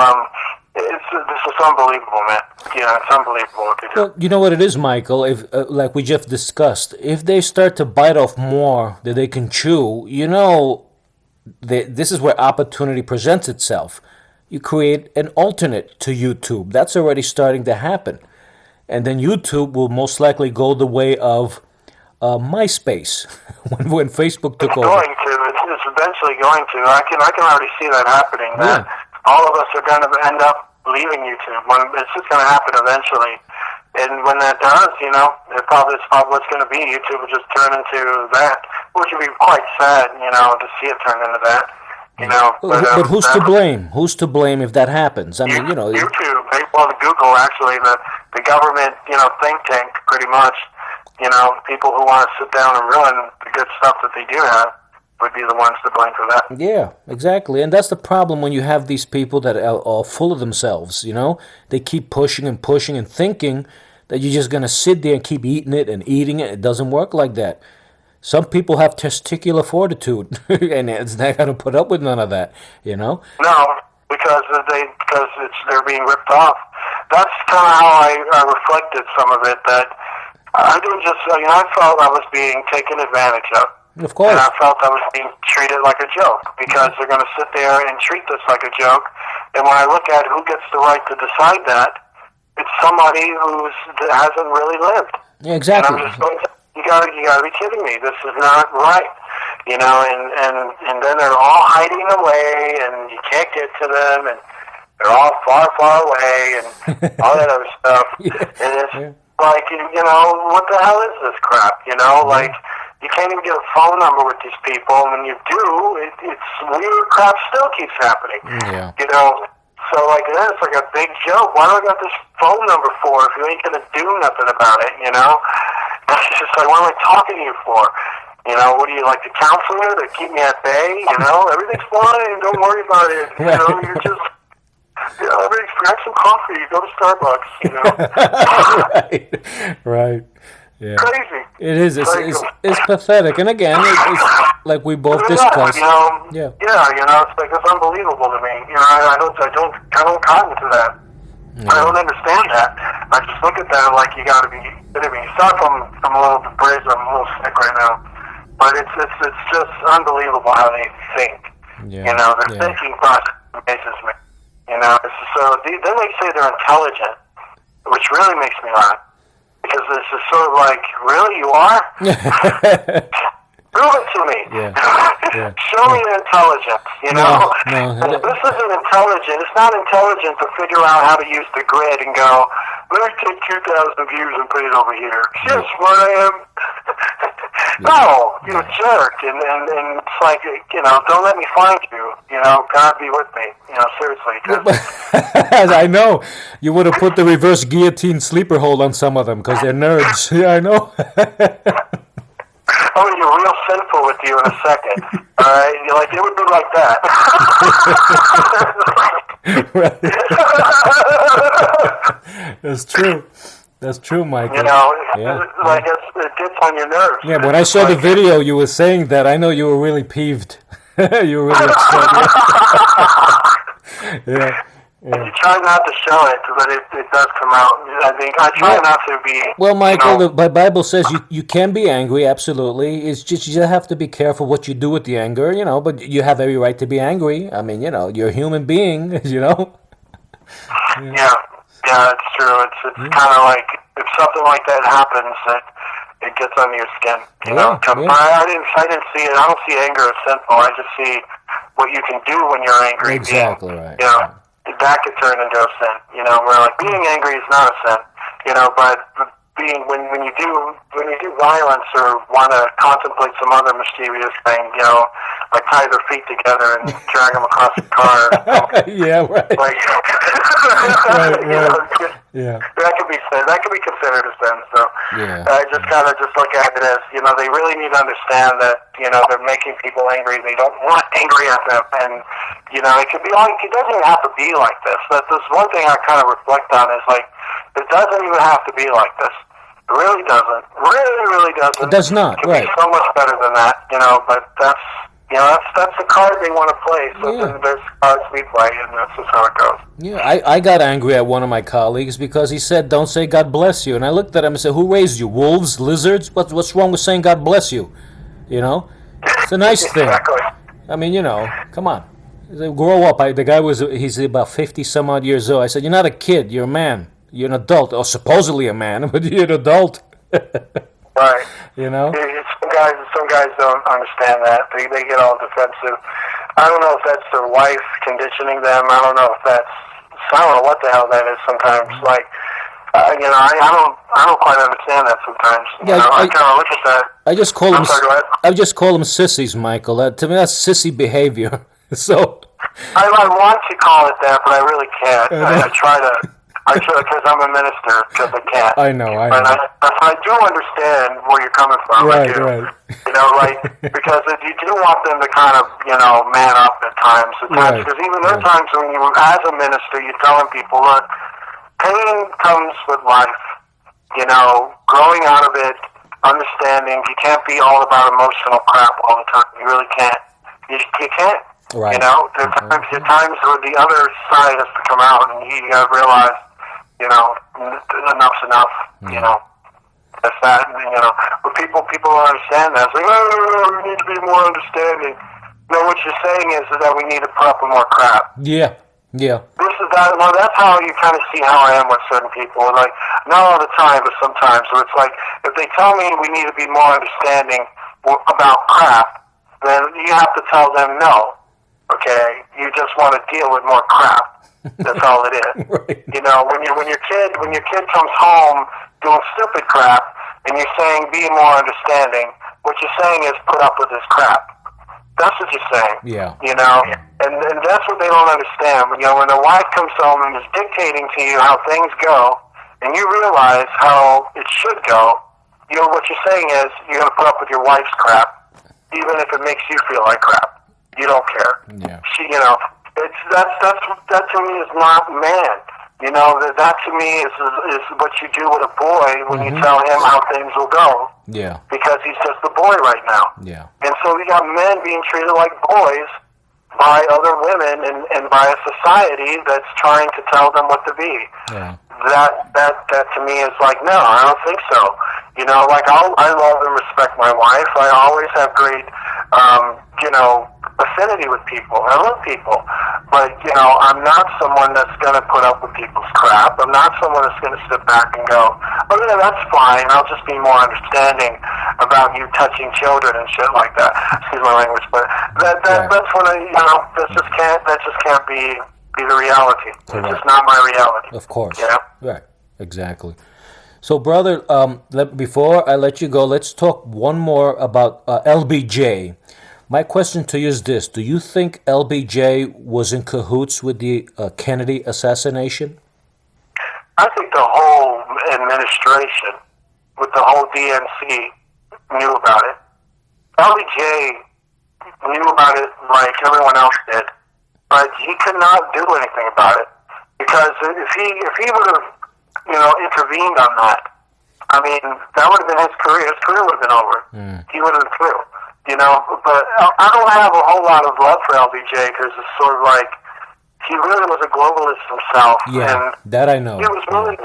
this is unbelievable, man. It's unbelievable what they do. Well, you know what it is, Michael? If like we just discussed, if they start to bite off more than they can chew, this is where opportunity presents itself. You create an alternate to YouTube. That's already starting to happen. And then YouTube will most likely go the way of MySpace when Facebook took over. It's eventually going to. I can already see that happening. That all of us are going to end up leaving YouTube. It's just going to happen eventually. And when that does, it's probably what's going to be. YouTube will just turn into that, which would be quite sad, to see it turn into that. But who's to blame? Who's to blame if that happens? I mean, YouTube, Google, actually, the government, think tank, pretty much. People who want to sit down and ruin the good stuff that they do have would be the ones to blame for that. Yeah, exactly. And that's the problem when you have these people that are full of themselves, They keep pushing and pushing and thinking that you're just going to sit there and keep eating it and eating it. It doesn't work like that. Some people have testicular fortitude, and it's not going to put up with none of that, No, because they're being ripped off. That's kind of how I reflected some of it, that I didn't just, I felt I was being taken advantage of. Of course. And I felt I was being treated like a joke, because they're going to sit there and treat this like a joke. And when I look at who gets the right to decide that, it's somebody that hasn't really lived. Yeah, exactly. And I'm just going, you gotta be kidding me. This is not right. And then they're all hiding away, and you can't get to them, and they're all far, far away, and all that other stuff. And it's like, what the hell is this crap? Like, you can't even get a phone number with these people, and when you do, it's weird crap still keeps happening. Yeah. So like that, it's like a big joke. Why do I got this phone number for if you ain't gonna do nothing about it? It's just like, what am I talking to you for? What do you like, the counselor to keep me at bay? Everything's fine. Don't worry about it. You're just. Everything's, grab some coffee. Go to Starbucks. Right. Yeah. Crazy. It is. It's pathetic. And again, it's like we both discussed. Yeah. It's like, it's unbelievable to me. I don't cotton to that. Yeah. I don't understand that. I just look at that like, you got to be kidding me. Sorry if I'm a little depressed. I'm a little sick right now. But it's just unbelievable how they think. Yeah. Their thinking process amazes me. So then they say they're intelligent, which really makes me laugh. Because this is sort of like, really, you are? Prove it to me. Yeah. Show me your intelligence, No. This isn't intelligent. It's not intelligent to figure out how to use the grid and go, let me take 2,000 views and put it over here. See how smart I am? No, you're a jerk. And it's like, don't let me find you. God be with me. Seriously. I know. You would have put the reverse guillotine sleeper hold on some of them because they're nerds. Yeah, I know. I'm going to be real sinful with you in a second. All right? You're like, it would be like that. That's true. That's true, Michael. It gets on your nerves. Yeah, when I saw the video you were saying that, I know you were really peeved. You were really upset. Yeah. You try not to show it, but it does come out. I try not to be... Well, Michael, the Bible says you can be angry, absolutely. It's just you have to be careful what you do with the anger, but you have every right to be angry. I mean, you're a human being, Yeah, it's true. It's kind of like, if something like that happens, it gets under your skin, I didn't see it. I don't see anger as sinful. I just see what you can do when you're angry. Exactly right. That could turn into a sin, where like being angry is not a sin, but being when you do violence or want to contemplate some other mischievous thing, like tie their feet together and drag them across the car. Yeah, right. Like, Yeah. That could be considered a sin. So yeah. I just kind of just look at it as, they really need to understand that, they're making people angry. They don't want angry at them, and it could be like, it doesn't even have to be like this. That's one thing I kind of reflect on is like, it doesn't even have to be like this. It really doesn't. Really doesn't. It does not. It could right. be so much better than that. But that's the card they want to play. So then there's cards we play, and that's just how it goes. Yeah, I got angry at one of my colleagues because he said, "Don't say God bless you," and I looked at him and said, "Who raised you? Wolves, lizards? What's wrong with saying God bless you? It's a nice thing." Exactly. I mean, come on. Grow up. The guy he's about 50 some odd years old. I said, you're not a kid, you're a man. You're an adult, or supposedly a man, but you're an adult. Right. Some guys don't understand that. They get all defensive. I don't know if that's their wife conditioning them. I don't know what the hell that is sometimes. Like, I don't quite understand that sometimes. I kind of look at that. I just call them sissies, Michael. To me, that's sissy behavior. So I want to call it that, but I really can't. I try because I'm a minister, because I can't. I know. But I do understand where you're coming from. Right. Because you do want them to kind of, man up at times. Because even there are times when you, as a minister, you're telling people, look, pain comes with life. Growing out of it, understanding, you can't be all about emotional crap all the time. You really can't. You can't. Right. There are times where the other side has to come out, and you got to realize, enough's enough. That's that. But people don't understand that. It's like, we need to be more understanding. No, what you're saying is that we need to put up with more crap. Yeah. This is that. Well, that's how you kind of see how I am with certain people. Like, not all the time, but sometimes. Where it's like, if they tell me we need to be more understanding about crap, then you have to tell them no. Okay, you just want to deal with more crap. That's all it is. Right. When your kid comes home doing stupid crap, and you're saying be more understanding, what you're saying is put up with this crap. That's what you're saying. Yeah. And that's what they don't understand. When a wife comes home and is dictating to you how things go, and you realize how it should go, what you're saying is you're going to put up with your wife's crap, even if it makes you feel like crap. You don't care. Yeah. That to me is not man. That to me is what you do with a boy when you tell him how things will go. Yeah. Because he's just a boy right now. Yeah. And so we got men being treated like boys by other women and by a society that's trying to tell them what to be. Yeah. That to me is like, no, I don't think so. I love and respect my wife. I always have great, affinity with people. I love people. But, I'm not someone that's going to put up with people's crap. I'm not someone that's going to sit back and go, oh, yeah, that's fine. I'll just be more understanding about you touching children and shit like that. Excuse my language. But that's when that just can't be the reality. Correct. It's just not my reality. Of course. Yeah. Right. Exactly. So, brother, before I let you go, let's talk one more about LBJ. My question to you is this. Do you think LBJ was in cahoots with the Kennedy assassination? I think the whole administration, with the whole DNC, knew about it. LBJ knew about it like everyone else did, but he could not do anything about it. Because if he would have, intervened on that, I mean, that would have been his career. His career would have been over. He would have been through. But I don't have a whole lot of love for LBJ because it's sort of like he really was a globalist himself. Yeah, and that I know. He was really,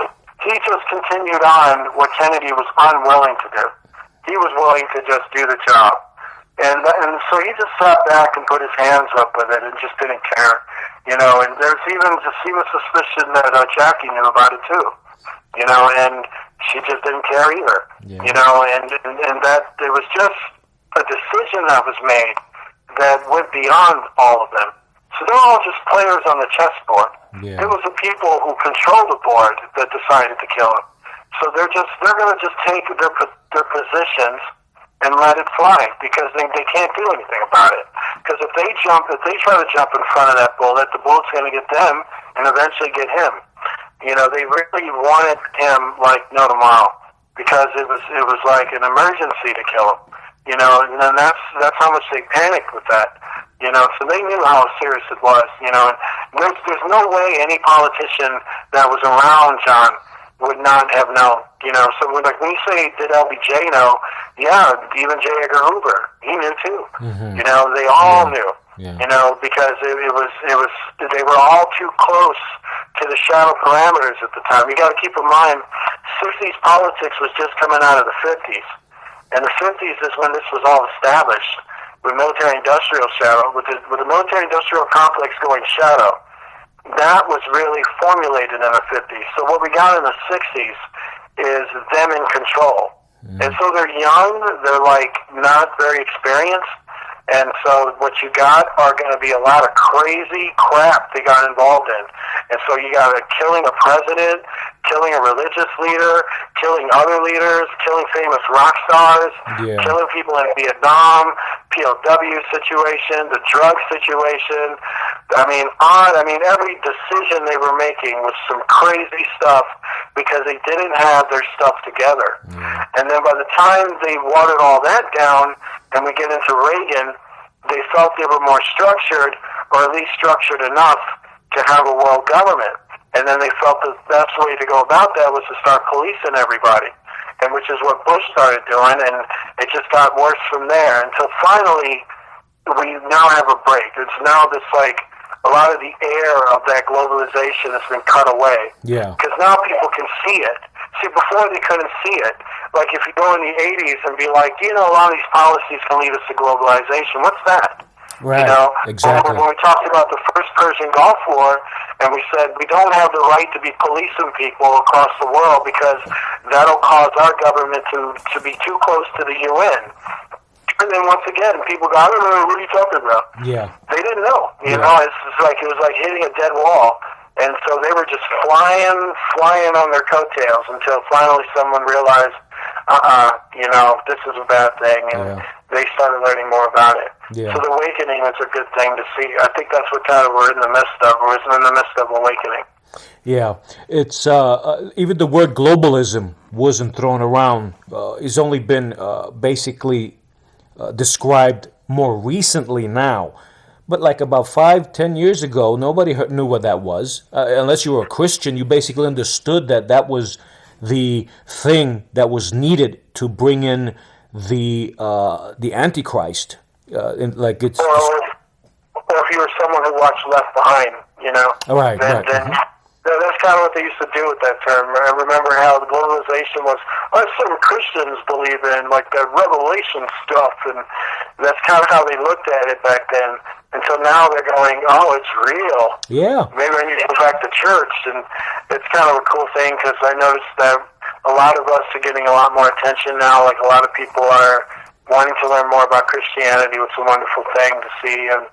he just continued on what Kennedy was unwilling to do. He was willing to just do the job. And so he just sat back and put his hands up with it and just didn't care. And there's even suspicion that Jackie knew about it too. And she just didn't care either. Yeah. And that there was just a decision that was made that went beyond all of them. So they're all just players on the chessboard. Yeah. It was the people who control the board that decided to kill him. So they're going to just take their positions and let it fly because they can't do anything about it. Because if they try to jump in front of that bullet, the bullet's going to get them and eventually get him. They really wanted him like no tomorrow because it was like an emergency to kill him. And then that's how much they panicked with that. So they knew how serious it was. And there's no way any politician that was around John would not have known. So when you say, did LBJ know? Yeah, even J. Edgar Hoover, he knew too. Mm-hmm. They all knew. Yeah. Because it was they were all too close to the shadow parameters at the time. You got to keep in mind, 60s politics was just coming out of the 50s. And the 50s is when this was all established. with military-industrial shadow, with the military-industrial complex going shadow. That was really formulated in the 50s. So what we got in the 60s is them in control. And so they're young, they're like not very experienced, and so what you got are going to be a lot of crazy crap they got involved in. And so you got killing a president, killing a religious leader, killing other leaders, killing famous rock stars, killing people in Vietnam, POW situation, the drug situation. I mean, every decision they were making was some crazy stuff because they didn't have their stuff together. And then by the time they watered all that down, and we get into Reagan, they felt they were more structured, or at least structured enough to have a world government. And then they felt the best way to go about that was to start policing everybody, and which is what Bush started doing, and it just got worse from there until finally we now have a break. It's now this like a lot of the air of that globalization has been cut away. Yeah. Because now people can see it. See, before they couldn't see it. Like if you go in the 80s and be like, a lot of these policies can lead us to globalization. What's that? Right, exactly. When we talked about the first Persian Gulf War, and we said we don't have the right to be policing people across the world because that'll cause our government to be too close to the UN. And then once again, people go, I don't know, what are you talking about? Yeah. They didn't know. You know, it was like hitting a dead wall. And so they were just flying on their coattails until finally someone realized, this is a bad thing, and they started learning more about it. Yeah. So the awakening is a good thing to see. I think that's what kind of we're in the midst of. We're in the midst of awakening. Yeah, it's even the word globalism wasn't thrown around. It's only been basically described more recently now. But like about 5-10 years ago, nobody knew what that was. Unless you were a Christian, you basically understood that was the thing that was needed to bring in the Antichrist. Or if you were someone who watched Left Behind, Right. That's kind of what they used to do with that term. I remember how the globalization was, some Christians believe in, like, the revelation stuff, and that's kind of how they looked at it back then. Until now they're going, it's real. Yeah. Maybe I need to go back to church. And it's kind of a cool thing because I noticed that a lot of us are getting a lot more attention now. Like a lot of people are wanting to learn more about Christianity, which is a wonderful thing to see. And,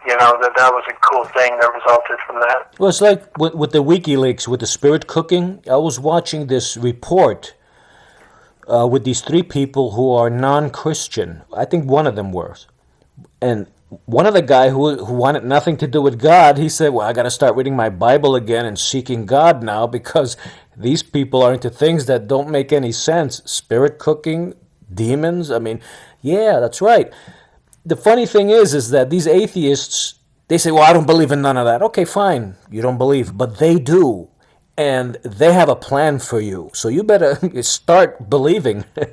that was a cool thing that resulted from that. Well, it's like with the WikiLeaks, with the spirit cooking. I was watching this report with these 3 people who are non-Christian. I think one of them was. And one of the guy who wanted nothing to do with God, he said, well, I got to start reading my Bible again and seeking God now because these people are into things that don't make any sense. Spirit cooking, demons. I mean, yeah, that's right. The funny thing is that these atheists, they say, well, I don't believe in none of that. Okay, fine, you don't believe, but they do. And they have a plan for you. So you better start believing. Yeah,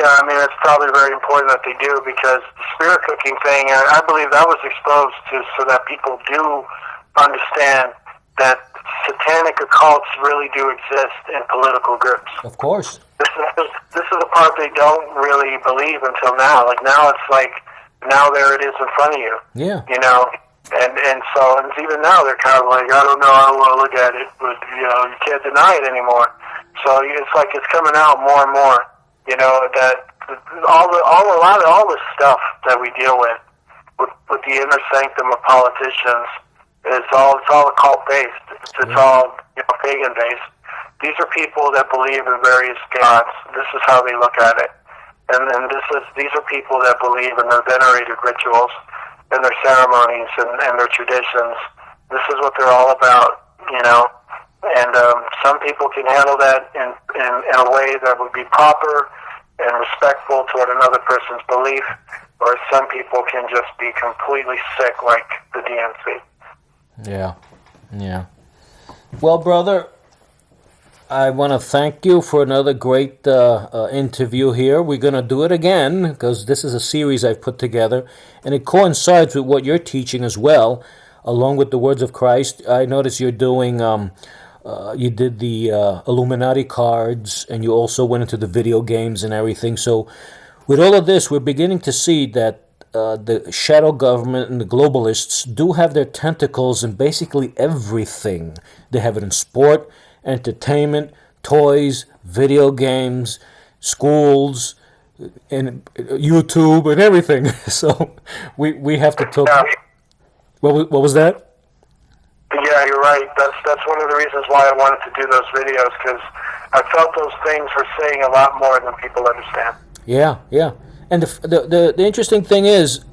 I mean, it's probably very important that they do because the spirit cooking thing, I believe that was exposed so that people do understand that satanic occults really do exist in political groups. Of course. This is the part they don't really believe until now. Like now it's like, now there it is in front of you. Yeah. And so even now they're kind of like, I don't know, I don't want to look at it, but, you can't deny it anymore. So it's like it's coming out more and more. That all the stuff that we deal with the inner sanctum of politicians it's all occult based. It's all pagan based. These are people that believe in various gods. This is how they look at it, and these are people that believe in their venerated rituals and their ceremonies and their traditions. This is what they're all about, And some people can handle that in a way that would be proper and respectful toward another person's belief, or some people can just be completely sick like the DNC. Yeah. Well, brother, I want to thank you for another great interview here. We're going to do it again because this is a series I've put together, and it coincides with what you're teaching as well, along with the words of Christ. I notice you're doing... you did the Illuminati cards, and you also went into the video games and everything. So With all of this, we're beginning to see that the shadow government and the globalists do have their tentacles in basically everything. They have it in sport, entertainment, toys, video games, schools, and YouTube, and everything. So we have to talk. Yeah. What was that? Yeah, you're right. That's one of the reasons why I wanted to do those videos, because I felt those things were saying a lot more than people understand. Yeah, yeah. And the interesting thing is,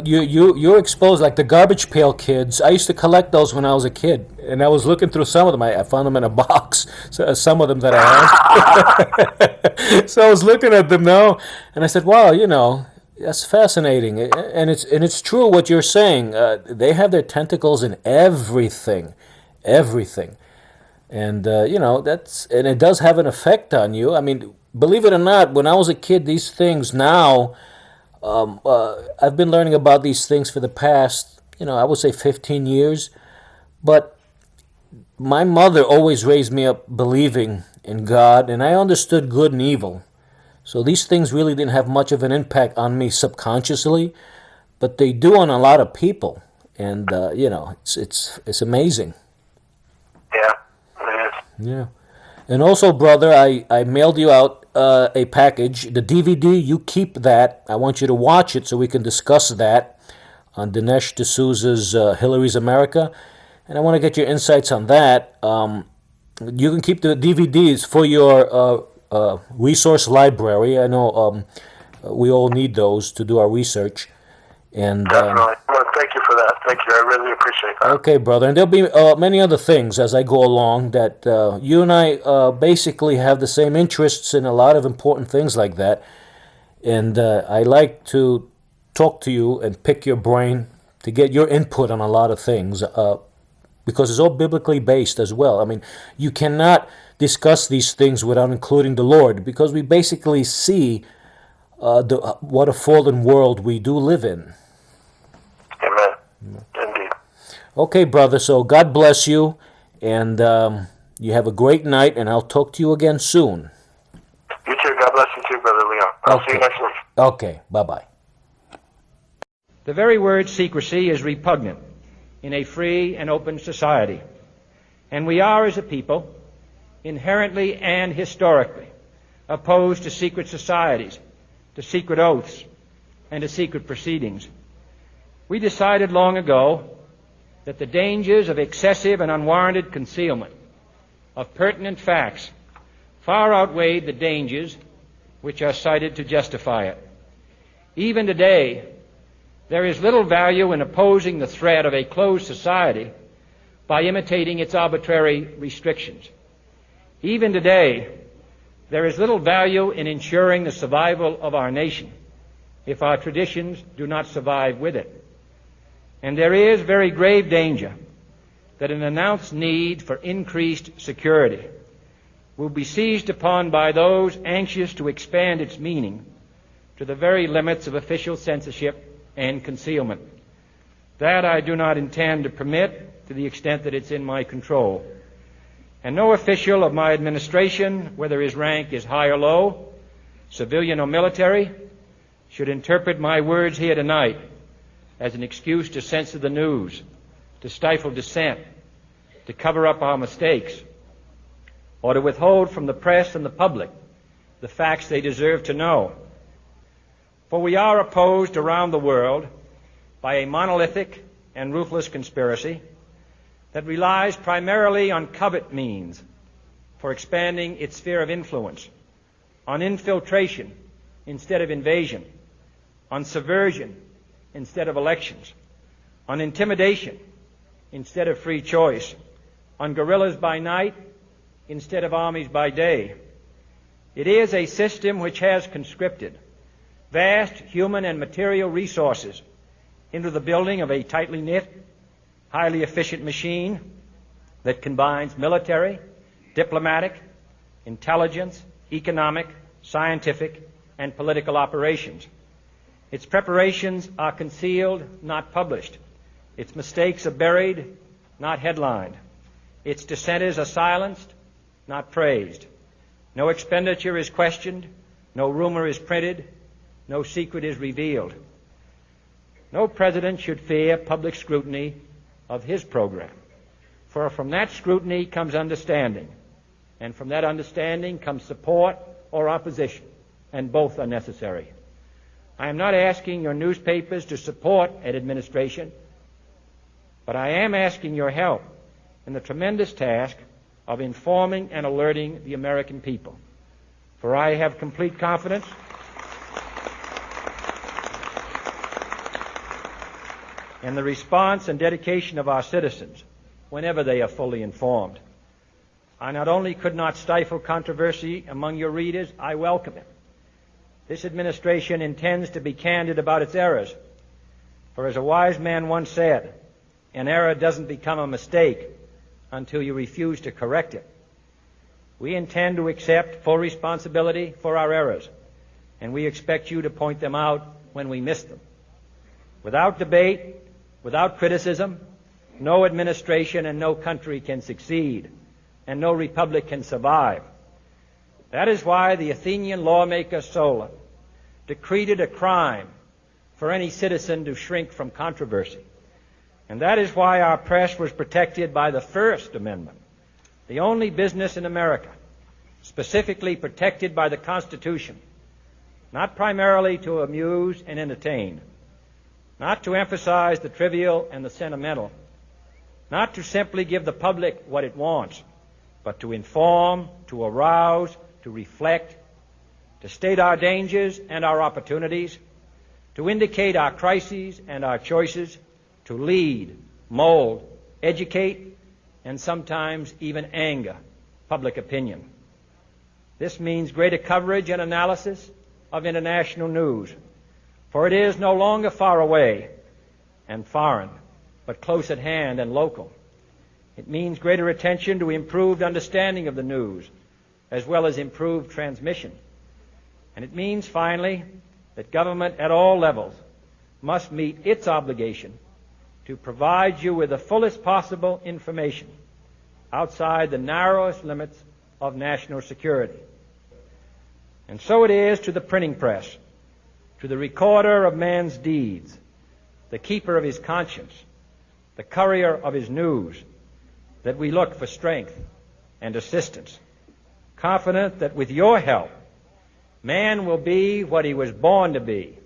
you're exposed, like the garbage pail kids. I used to collect those when I was a kid, and I was looking through some of them. I found them in a box, so, some of them that I had. So I was looking at them now, and I said, "Wow, that's fascinating." And it's true what you're saying. They have their tentacles in everything, everything, and and it does have an effect on you. I mean, believe it or not, when I was a kid, these things now. I've been learning about these things for the past, I would say 15 years, but my mother always raised me up believing in God, and I understood good and evil. So these things really didn't have much of an impact on me subconsciously, but they do on a lot of people, and it's amazing. Yeah, it is. Yeah. And also, brother, I mailed you out a package. The DVD, you keep that. I want you to watch it so we can discuss that on Dinesh D'Souza's Hillary's America. And I want to get your insights on that. You can keep the DVDs for your resource library. I know we all need those to do our research. And definitely. Well, thank you for that. Thank you. I really appreciate that. Okay, brother. And there'll be many other things as I go along that you and I basically have the same interests in a lot of important things like that. And I like to talk to you and pick your brain to get your input on a lot of things because it's all biblically based as well. I mean, you cannot discuss these things without including the Lord, because we basically see what a fallen world we do live in. Amen. Indeed. Okay, brother, so God bless you, and you have a great night, and I'll talk to you again soon. You too. God bless you too, Brother Leon. I'll see you next week. Okay, bye-bye. The very word secrecy is repugnant in a free and open society, and we are, as a people, inherently and historically opposed to secret societies, to secret oaths, and to secret proceedings. We decided long ago that the dangers of excessive and unwarranted concealment of pertinent facts far outweighed the dangers which are cited to justify it. Even today, there is little value in opposing the threat of a closed society by imitating its arbitrary restrictions. Even today, there is little value in ensuring the survival of our nation if our traditions do not survive with it. And there is very grave danger that an announced need for increased security will be seized upon by those anxious to expand its meaning to the very limits of official censorship and concealment. That I do not intend to permit to the extent that it's in my control. And no official of my administration, whether his rank is high or low, civilian or military, should interpret my words here tonight as an excuse to censor the news, to stifle dissent, to cover up our mistakes, or to withhold from the press and the public the facts they deserve to know. For we are opposed around the world by a monolithic and ruthless conspiracy that relies primarily on covert means for expanding its sphere of influence, on infiltration instead of invasion, on subversion instead of elections, on intimidation instead of free choice, on guerrillas by night instead of armies by day. It is a system which has conscripted vast human and material resources into the building of a tightly knit, highly efficient machine that combines military, diplomatic, intelligence, economic, scientific, and political operations. Its preparations are concealed, not published. Its mistakes are buried, not headlined. Its dissenters are silenced, not praised. No expenditure is questioned, no rumor is printed, no secret is revealed. No president should fear public scrutiny of his program, for from that scrutiny comes understanding, and from that understanding comes support or opposition, and both are necessary. I am not asking your newspapers to support an administration, but I am asking your help in the tremendous task of informing and alerting the American people. For I have complete confidence in the response and dedication of our citizens whenever they are fully informed. I not only could not stifle controversy among your readers, I welcome it. This administration intends to be candid about its errors. For as a wise man once said, an error doesn't become a mistake until you refuse to correct it. We intend to accept full responsibility for our errors, and we expect you to point them out when we miss them. Without debate, without criticism, no administration and no country can succeed, and no republic can survive. That is why the Athenian lawmaker Solon decreed it a crime for any citizen to shrink from controversy. And that is why our press was protected by the First Amendment, the only business in America specifically protected by the Constitution, not primarily to amuse and entertain, not to emphasize the trivial and the sentimental, not to simply give the public what it wants, but to inform, to arouse, to reflect, to state our dangers and our opportunities, to indicate our crises and our choices, to lead, mold, educate, and sometimes even anger public opinion. This means greater coverage and analysis of international news, for it is no longer far away and foreign, but close at hand and local. It means greater attention to improved understanding of the news, as well as improved transmission. And it means, finally, that government at all levels must meet its obligation to provide you with the fullest possible information outside the narrowest limits of national security. And so it is to the printing press, to the recorder of man's deeds, the keeper of his conscience, the courier of his news, that we look for strength and assistance, confident that with your help, man will be what he was born to be,